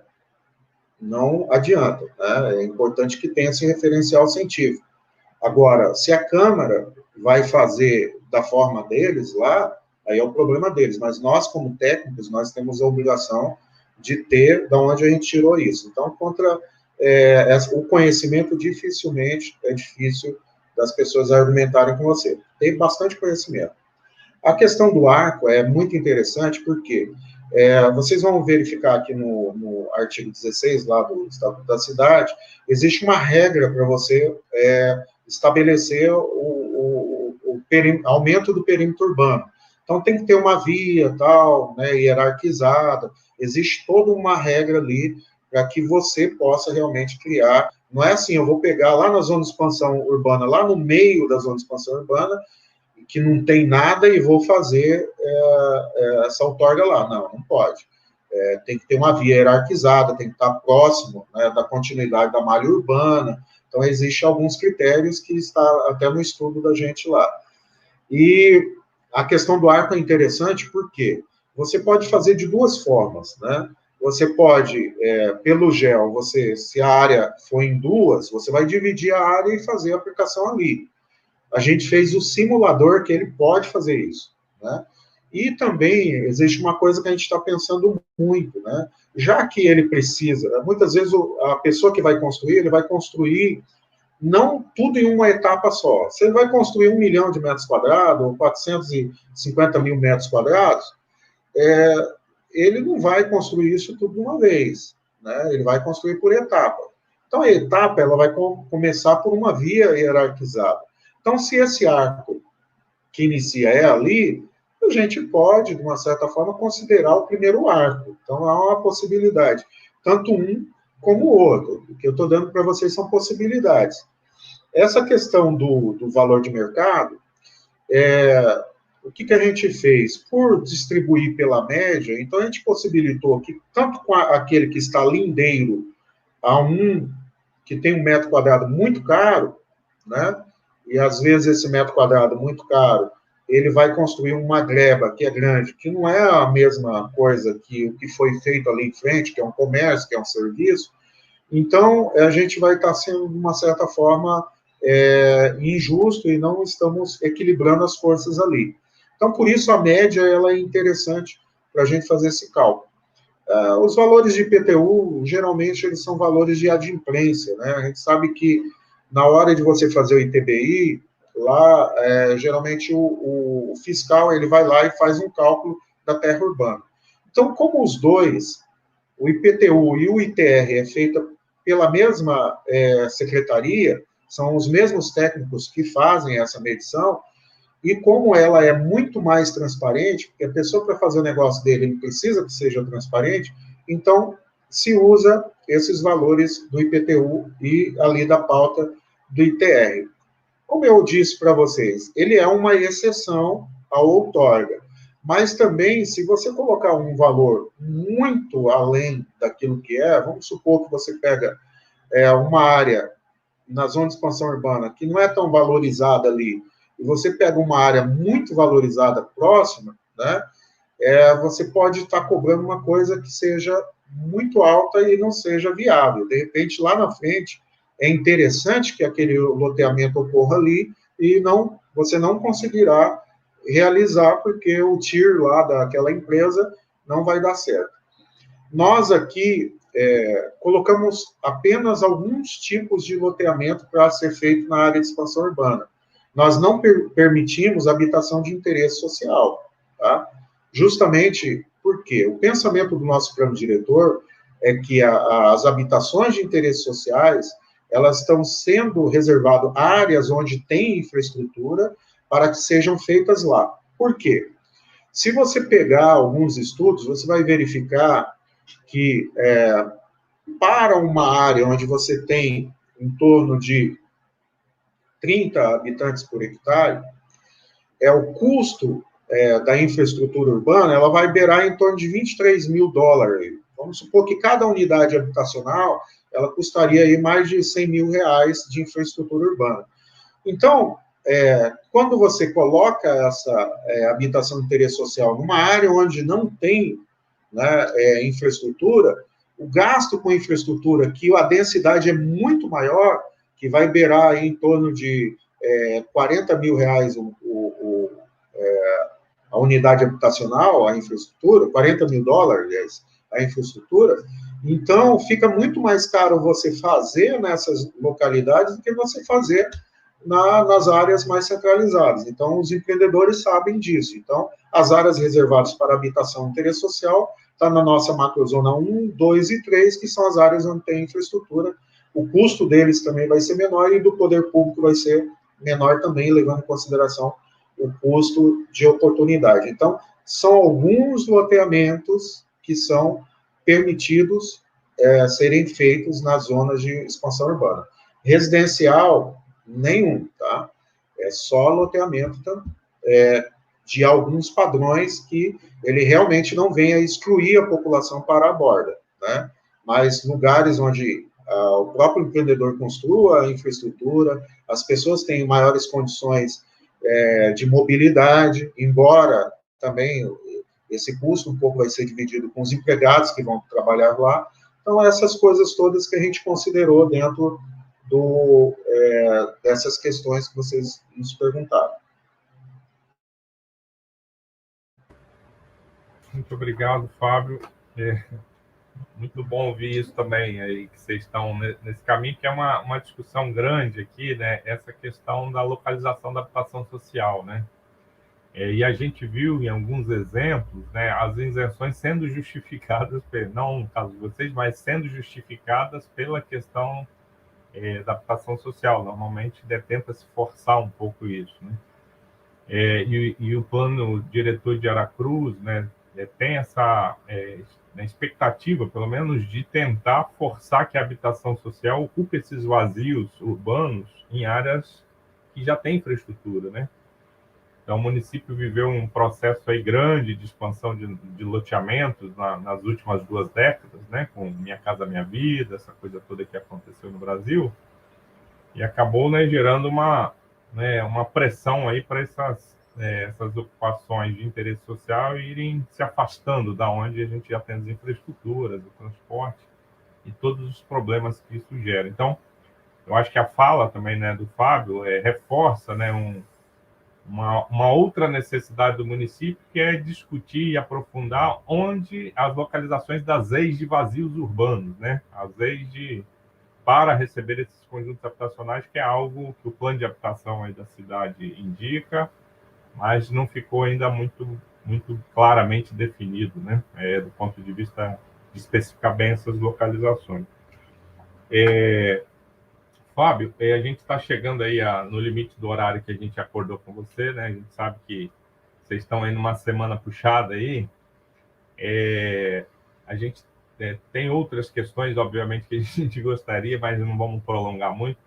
não adianta, né? É importante que tenha esse referencial científico. Agora, se a Câmara vai fazer da forma deles lá, aí é o problema deles, mas nós, como técnicos, nós temos a obrigação de ter de onde a gente tirou isso. Então, o conhecimento, dificilmente é difícil das pessoas argumentarem com você. Tem bastante conhecimento. A questão do arco é muito interessante, porque vocês vão verificar aqui no artigo 16, lá do Estatuto da Cidade, existe uma regra para você estabelecer o aumento do perímetro urbano. Então, tem que ter uma via, tal, né, hierarquizada, existe toda uma regra ali para que você possa realmente criar. Não é assim, eu vou pegar lá na zona de expansão urbana, lá no meio da zona de expansão urbana, que não tem nada, e vou fazer essa outorga lá. Não pode. Tem que ter uma via hierarquizada, tem que estar próximo, né, da continuidade da malha urbana. Então, existem alguns critérios que está até no estudo da gente lá. E a questão do arco é interessante porque você pode fazer de duas formas, né? Você pode, pelo GEL, se a área for em duas, você vai dividir a área e fazer a aplicação ali. A gente fez o simulador que ele pode fazer isso, né? E também existe uma coisa que a gente está pensando muito, né? Já que ele precisa, muitas vezes a pessoa que vai construir, ele vai construir não tudo em uma etapa só. Você vai construir 1 milhão de metros quadrados, ou 450 mil metros quadrados, ele não vai construir isso tudo de uma vez. né? Ele vai construir por etapa. Então, a etapa ela vai começar por uma via hierarquizada. Então, se esse arco que inicia é ali, a gente pode, de uma certa forma, considerar o primeiro arco. Então, há uma possibilidade. Tanto um como o outro. O que eu estou dando para vocês são possibilidades. Essa questão do valor de mercado, o que a gente fez? Por distribuir pela média, então a gente possibilitou que, tanto com aquele que está lindeiro a um que tem um metro quadrado muito caro, né? E às vezes esse metro quadrado muito caro, ele vai construir uma gleba que é grande, que não é a mesma coisa que o que foi feito ali em frente, que é um comércio, que é um serviço. Então, a gente vai estar sendo, de uma certa forma, injusto e não estamos equilibrando as forças ali. Então, por isso, a média ela é interessante para a gente fazer esse cálculo. Os valores de IPTU, geralmente, eles são valores de adimplência, né? A gente sabe que, na hora de você fazer o ITBI, lá, geralmente, o fiscal, ele vai lá e faz um cálculo da terra urbana. Então, como os dois, o IPTU e o ITR é feita pela mesma secretaria, são os mesmos técnicos que fazem essa medição, e como ela é muito mais transparente, porque a pessoa, para fazer o negócio dele, ele precisa que seja transparente, então se usa esses valores do IPTU e ali da pauta do ITR. Como eu disse para vocês, ele é uma exceção à outorga, mas também, se você colocar um valor muito além daquilo que vamos supor que você pega uma área na zona de expansão urbana que não é tão valorizada ali, e você pega uma área muito valorizada próxima, né, você pode estar cobrando uma coisa que seja muito alta e não seja viável. De repente, lá na frente, é interessante que aquele loteamento ocorra ali e você não conseguirá realizar porque o TIR lá daquela empresa não vai dar certo. Nós aqui colocamos apenas alguns tipos de loteamento para ser feito na área de expansão urbana. Nós não permitimos habitação de interesse social, tá? Justamente porque o pensamento do nosso plano diretor é que as habitações de interesses sociais, elas estão sendo reservadas áreas onde tem infraestrutura para que sejam feitas lá. Por quê? Se você pegar alguns estudos, você vai verificar que para uma área onde você tem em torno de 30 habitantes por hectare, o custo da infraestrutura urbana, ela vai beirar em torno de $23 mil. Vamos supor que cada unidade habitacional, ela custaria aí mais de R$100 mil de infraestrutura urbana. Então, quando você coloca essa habitação de interesse social numa área onde não tem, né, infraestrutura, o gasto com infraestrutura, que a densidade é muito maior, que vai beirar aí em torno de R$40 mil a unidade habitacional, a infraestrutura, $40 mil, aliás, a infraestrutura, então fica muito mais caro você fazer nessas localidades do que você fazer nas áreas mais centralizadas. Então, os empreendedores sabem disso. Então, as áreas reservadas para habitação e interesse social está na nossa macrozona 1, 2 e 3, que são as áreas onde tem infraestrutura. O custo deles também vai ser menor e do poder público vai ser menor também, levando em consideração o custo de oportunidade. Então, são alguns loteamentos que são permitidos serem feitos nas zonas de expansão urbana. Residencial, nenhum, tá? É só loteamento de alguns padrões que ele realmente não venha excluir a população para a borda, né? Mas lugares onde o próprio empreendedor construa a infraestrutura, as pessoas têm maiores condições de mobilidade, embora também esse custo um pouco vai ser dividido com os empregados que vão trabalhar lá. Então, essas coisas todas que a gente considerou dentro dessas questões que vocês nos perguntaram.
Muito obrigado, Fábio. Muito bom ouvir isso também, aí, que vocês estão nesse caminho, que é uma discussão grande aqui, né? Essa questão da localização da habitação social, né? E a gente viu em alguns exemplos, né, as isenções sendo justificadas, não no caso de vocês, mas sendo justificadas pela questão da habitação social. Normalmente tenta-se forçar um pouco isso, né? E o plano diretor de Aracruz, né, tem essa expectativa, pelo menos, de tentar forçar que a habitação social ocupe esses vazios urbanos em áreas que já têm infraestrutura, né? Então, o município viveu um processo aí grande de expansão de loteamentos nas últimas 2 décadas, né, com Minha Casa Minha Vida, essa coisa toda que aconteceu no Brasil, e acabou, né, gerando uma pressão aí para essas ocupações de interesse social irem se afastando da onde a gente já tem as infraestruturas, o transporte e todos os problemas que isso gera. Então, eu acho que a fala também, né, do Fábio reforça, né, uma outra necessidade do município, que é discutir e aprofundar onde as localizações das EIs de vazios urbanos, né? As EIs para receber esses conjuntos habitacionais, que é algo que o plano de habitação aí da cidade indica, mas não ficou ainda muito claramente definido, né? Do ponto de vista de especificar bem essas localizações. Fábio, a gente está chegando aí no limite do horário que a gente acordou com você, né? A gente sabe que vocês estão aí numa semana puxada aí. A gente tem outras questões, obviamente, que a gente gostaria, mas não vamos prolongar muito.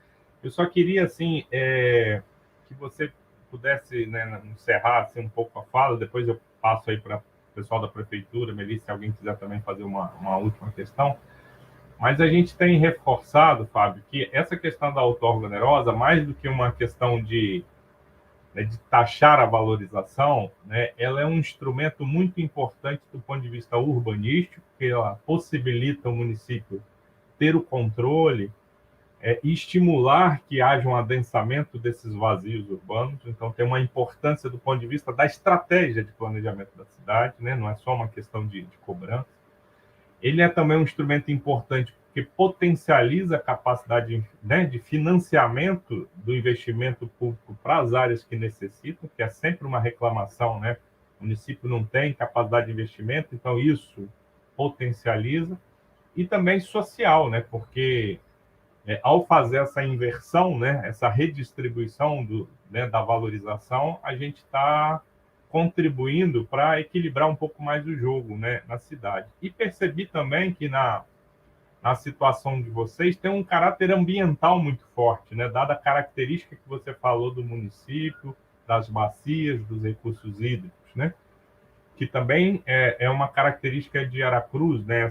Eu só queria, assim, que você pudesse, né, encerrar assim, um pouco a fala, depois eu passo aí para o pessoal da prefeitura, Melissa, se alguém quiser também fazer uma última questão. Mas a gente tem reforçado, Fábio, que essa questão da outorga onerosa, mais do que uma questão de taxar a valorização, né, ela é um instrumento muito importante do ponto de vista urbanístico, porque ela possibilita o município ter o controle e estimular que haja um adensamento desses vazios urbanos. Então, tem uma importância do ponto de vista da estratégia de planejamento da cidade, né, não é só uma questão de cobrança. Ele é também um instrumento importante porque potencializa a capacidade, né, de financiamento do investimento público para as áreas que necessitam, que é sempre uma reclamação, né? O município não tem capacidade de investimento, então isso potencializa. E também social, né? Porque ao fazer essa inversão, né, essa redistribuição da valorização, a gente está contribuindo para equilibrar um pouco mais o jogo, né, na cidade. E percebi também que na situação de vocês tem um caráter ambiental muito forte, né, dada a característica que você falou do município, das bacias, dos recursos hídricos, né, que também é uma característica de Aracruz, né,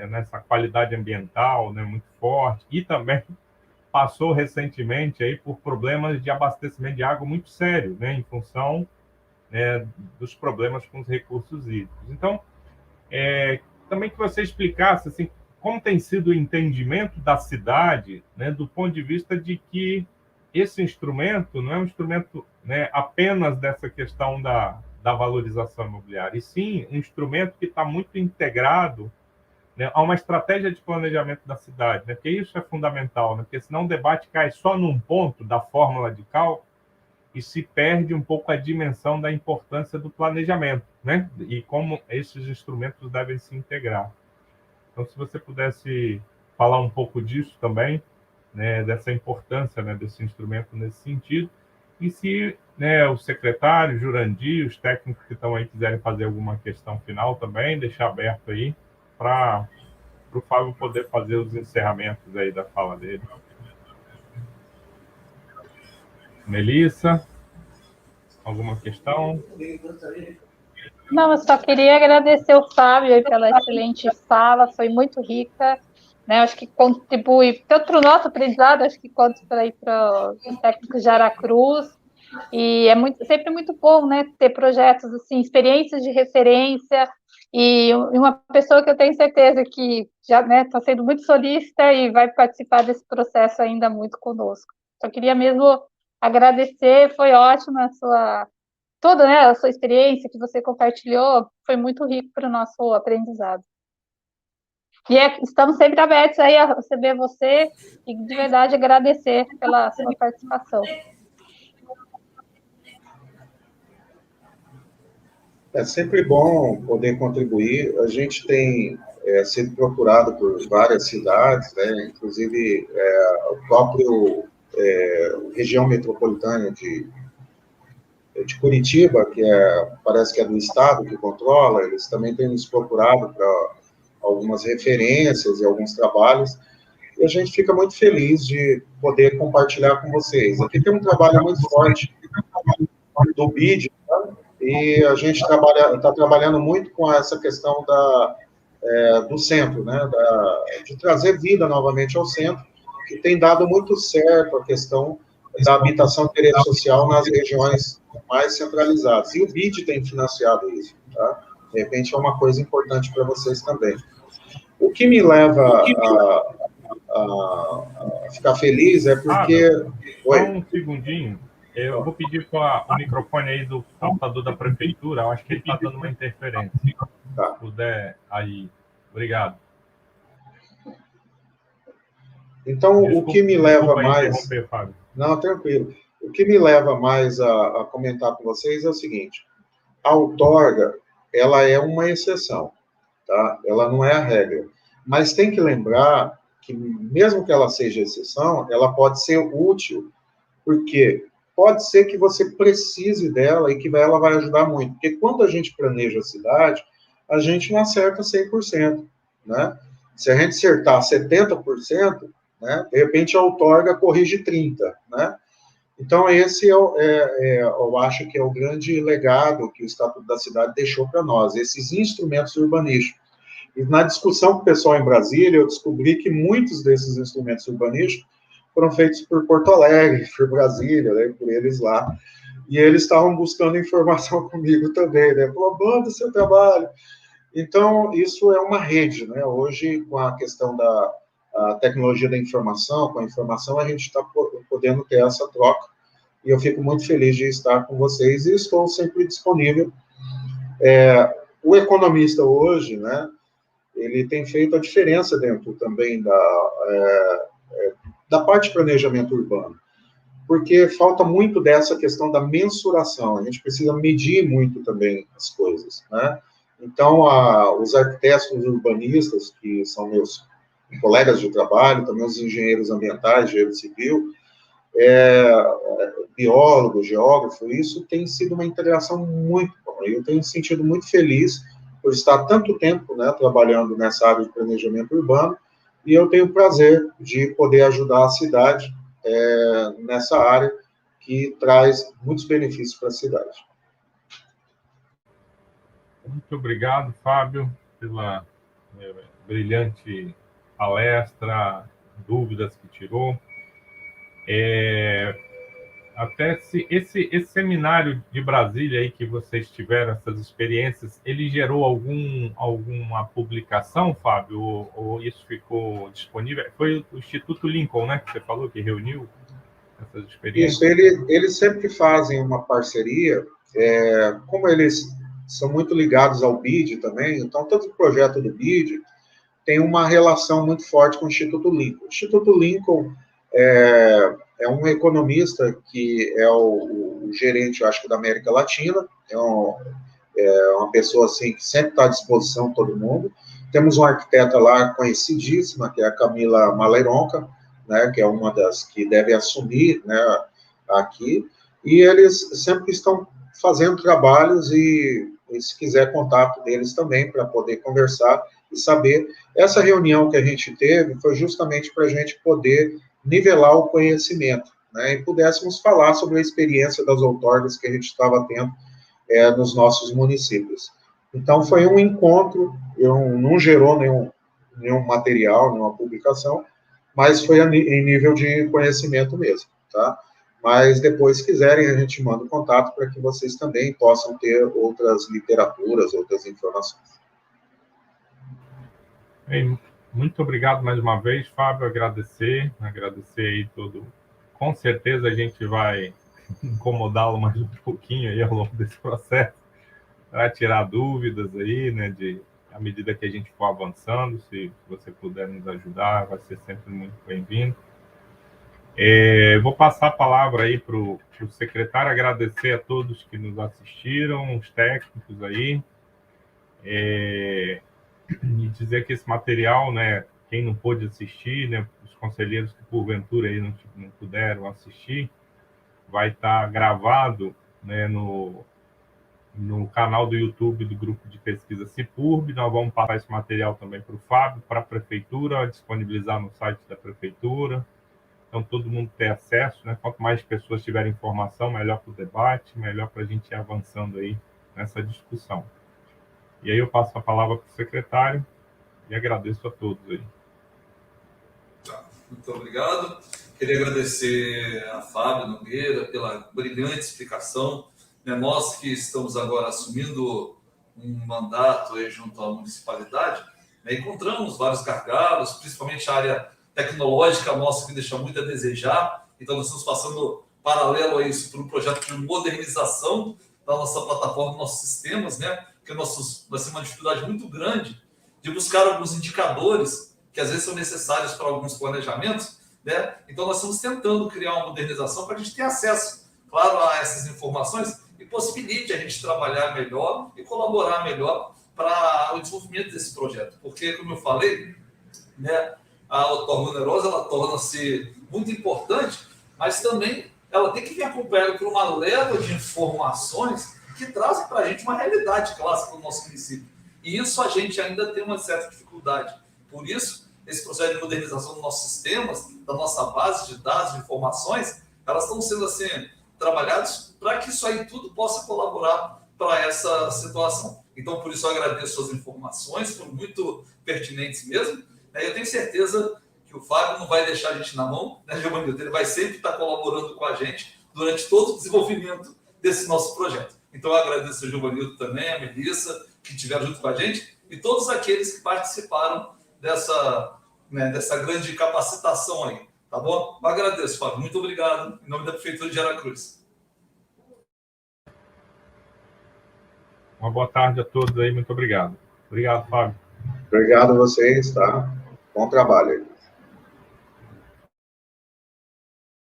nessa qualidade ambiental, né, muito forte, e também passou recentemente aí por problemas de abastecimento de água muito sérios, né, em função dos problemas com os recursos hídricos. Então, também que você explicasse assim, como tem sido o entendimento da cidade, né, do ponto de vista de que esse instrumento não é um instrumento, né, apenas dessa questão da valorização imobiliária, e sim um instrumento que está muito integrado, né, a uma estratégia de planejamento da cidade, né, porque isso é fundamental, né, porque senão o debate cai só num ponto da fórmula de cálculo e se perde um pouco a dimensão da importância do planejamento, né, e como esses instrumentos devem se integrar. Então, se você pudesse falar um pouco disso também, né, dessa importância, né, desse instrumento nesse sentido, e se, né, o secretário, Jurandir, os técnicos que estão aí quiserem fazer alguma questão final também, deixar aberto aí para o Fábio poder fazer os encerramentos aí da fala dele. Melissa, alguma questão?
Não, eu só queria agradecer o Fábio aí pela excelente fala, foi muito rica, né? Acho que contribui tanto para o nosso aprendizado, acho que quanto para os técnicos de Aracruz. E é sempre muito bom, né, ter projetos assim, experiências de referência e uma pessoa que eu tenho certeza que já está sendo muito solícita e vai participar desse processo ainda muito conosco. Só queria mesmo agradecer, foi ótima toda, né, a sua experiência que você compartilhou, foi muito rico para o nosso aprendizado. E estamos sempre abertos aí a receber você e de verdade agradecer pela sua participação.
É sempre bom poder contribuir. A gente tem sido procurado por várias cidades, né? Inclusive o próprio região metropolitana de Curitiba, que parece que é do estado que controla, eles também têm nos procurado para algumas referências e alguns trabalhos, e a gente fica muito feliz de poder compartilhar com vocês. Aqui tem um trabalho muito forte do BID, tá? E a gente está trabalhando muito com essa questão do centro, né? De trazer vida novamente ao centro, e tem dado muito certo a questão da habitação de interesse social nas regiões mais centralizadas. E o BID tem financiado isso, tá? De repente é uma coisa importante para vocês também. O que me leva a ficar feliz é porque...
Só um segundinho. Eu vou pedir o microfone aí do computador da prefeitura. Eu acho que ele está dando uma interferência.
Tá.
Se puder aí. Obrigado.
Então, o que me leva mais...
interromper, Fábio.
Não, tranquilo. O que me leva mais a comentar com vocês é o seguinte: a outorga, ela é uma exceção, tá? Ela não é a regra. Mas tem que lembrar que, mesmo que ela seja exceção, ela pode ser útil, porque pode ser que você precise dela e que ela vai ajudar muito. Porque quando a gente planeja a cidade, a gente não acerta 100%, né? Se a gente acertar 70%, né, de repente a outorga corrige 30%, né? Então, esse eu acho que é o grande legado que o Estatuto da Cidade deixou para nós, esses instrumentos urbanísticos. E na discussão com o pessoal em Brasília, eu descobri que muitos desses instrumentos urbanísticos foram feitos por Porto Alegre, por Brasília, né, por eles lá. E eles estavam buscando informação comigo também, né? Falou, manda o seu trabalho. Então, isso é uma rede, né? Hoje, com a questão da tecnologia da informação, com a informação, a gente está podendo ter essa troca. E eu fico muito feliz de estar com vocês e estou sempre disponível. O economista hoje, né? Ele tem feito a diferença dentro também da parte de planejamento urbano, porque falta muito dessa questão da mensuração, a gente precisa medir muito também as coisas, né? Então, os arquitetos urbanistas, que são meus colegas de trabalho, também os engenheiros ambientais, engenheiro civil, biólogo, geógrafo, isso tem sido uma integração muito boa. Eu tenho me sentido muito feliz por estar tanto tempo, né, trabalhando nessa área de planejamento urbano, e eu tenho o prazer de poder ajudar a cidade nessa área que traz muitos benefícios para a cidade.
Muito obrigado, Fábio, pela brilhante palestra, dúvidas que tirou. Até esse seminário de Brasília aí que vocês tiveram, essas experiências, ele gerou alguma publicação, Fábio? Ou isso ficou disponível? Foi o Instituto Lincoln, né, que você falou, que reuniu essas experiências?
Isso, eles sempre fazem uma parceria, como eles são muito ligados ao BID também, então todo o projeto do BID tem uma relação muito forte com o Instituto Lincoln. O Instituto Lincoln é um economista que é o gerente, eu acho que da América Latina, é uma pessoa assim que sempre está à disposição de todo mundo. Temos uma arquiteta lá conhecidíssima, que é a Camila Malaironca, né, que é uma das que deve assumir, né, aqui, e eles sempre estão fazendo trabalhos e se quiser contato deles também para poder conversar e saber. Essa reunião que a gente teve foi justamente para a gente poder nivelar o conhecimento, né, e pudéssemos falar sobre a experiência das outorgas que a gente estava tendo nos nossos municípios. Então, foi um encontro, não gerou nenhum material, nenhuma publicação, mas foi em nível de conhecimento mesmo, tá? Mas depois, se quiserem, a gente manda o contato para que vocês também possam ter outras literaturas, outras informações.
Bem, muito obrigado mais uma vez, Fábio, agradecer aí todo. Com certeza a gente vai incomodá-lo mais um pouquinho aí ao longo desse processo, para tirar dúvidas aí, né, à medida que a gente for avançando, se você puder nos ajudar, vai ser sempre muito bem-vindo. Vou passar a palavra aí para o secretário, agradecer a todos que nos assistiram, os técnicos aí, e dizer que esse material, né, quem não pôde assistir, né, os conselheiros que porventura aí não puderam assistir, vai estar gravado, né, no canal do YouTube do Grupo de Pesquisa CIPURB. Nós vamos passar esse material também para o Fábio, para a Prefeitura, disponibilizar no site da Prefeitura. Então, todo mundo ter acesso, né? Quanto mais pessoas tiverem informação, melhor para o debate, melhor para a gente ir avançando aí nessa discussão. E aí eu passo a palavra para o secretário e agradeço a todos aí.
Muito obrigado. Queria agradecer a Fábio Nogueira pela brilhante explicação. Nós que estamos agora assumindo um mandato aí junto à municipalidade, encontramos vários gargalos, principalmente a área tecnológica nossa que deixa muito a desejar. Então, nós estamos passando paralelo a isso por um projeto de modernização da nossa plataforma, dos nossos sistemas, porque nós temos uma dificuldade muito grande de buscar alguns indicadores que às vezes são necessários para alguns planejamentos, Então, nós estamos tentando criar uma modernização para a gente ter acesso, claro, a essas informações e possibilite a gente trabalhar melhor e colaborar melhor para o desenvolvimento desse projeto. Porque, como eu falei, a outorga onerosa ela torna-se muito importante, mas também ela tem que vir acompanhada por uma leva de informações que trazem para a gente uma realidade clássica do nosso município. E isso a gente ainda tem uma certa dificuldade. Por isso, esse processo de modernização dos nossos sistemas, da nossa base de dados, de informações, elas estão sendo assim trabalhadas para que isso aí tudo possa colaborar para essa situação. Então, por isso, eu agradeço suas informações, foram muito pertinentes mesmo. Eu tenho certeza que o Fábio não vai deixar a gente na mão, Giovanildo? Ele vai sempre estar colaborando com a gente durante todo o desenvolvimento desse nosso projeto. Então, eu agradeço ao Giovanildo também, a Melissa, que estiveram junto com a gente, e todos aqueles que participaram dessa grande capacitação aí, tá bom? Eu agradeço, Fábio. Muito obrigado, em nome da Prefeitura de Aracruz.
Uma boa tarde a todos aí, muito obrigado. Obrigado, Fábio.
Obrigado a vocês, tá? Bom trabalho aí.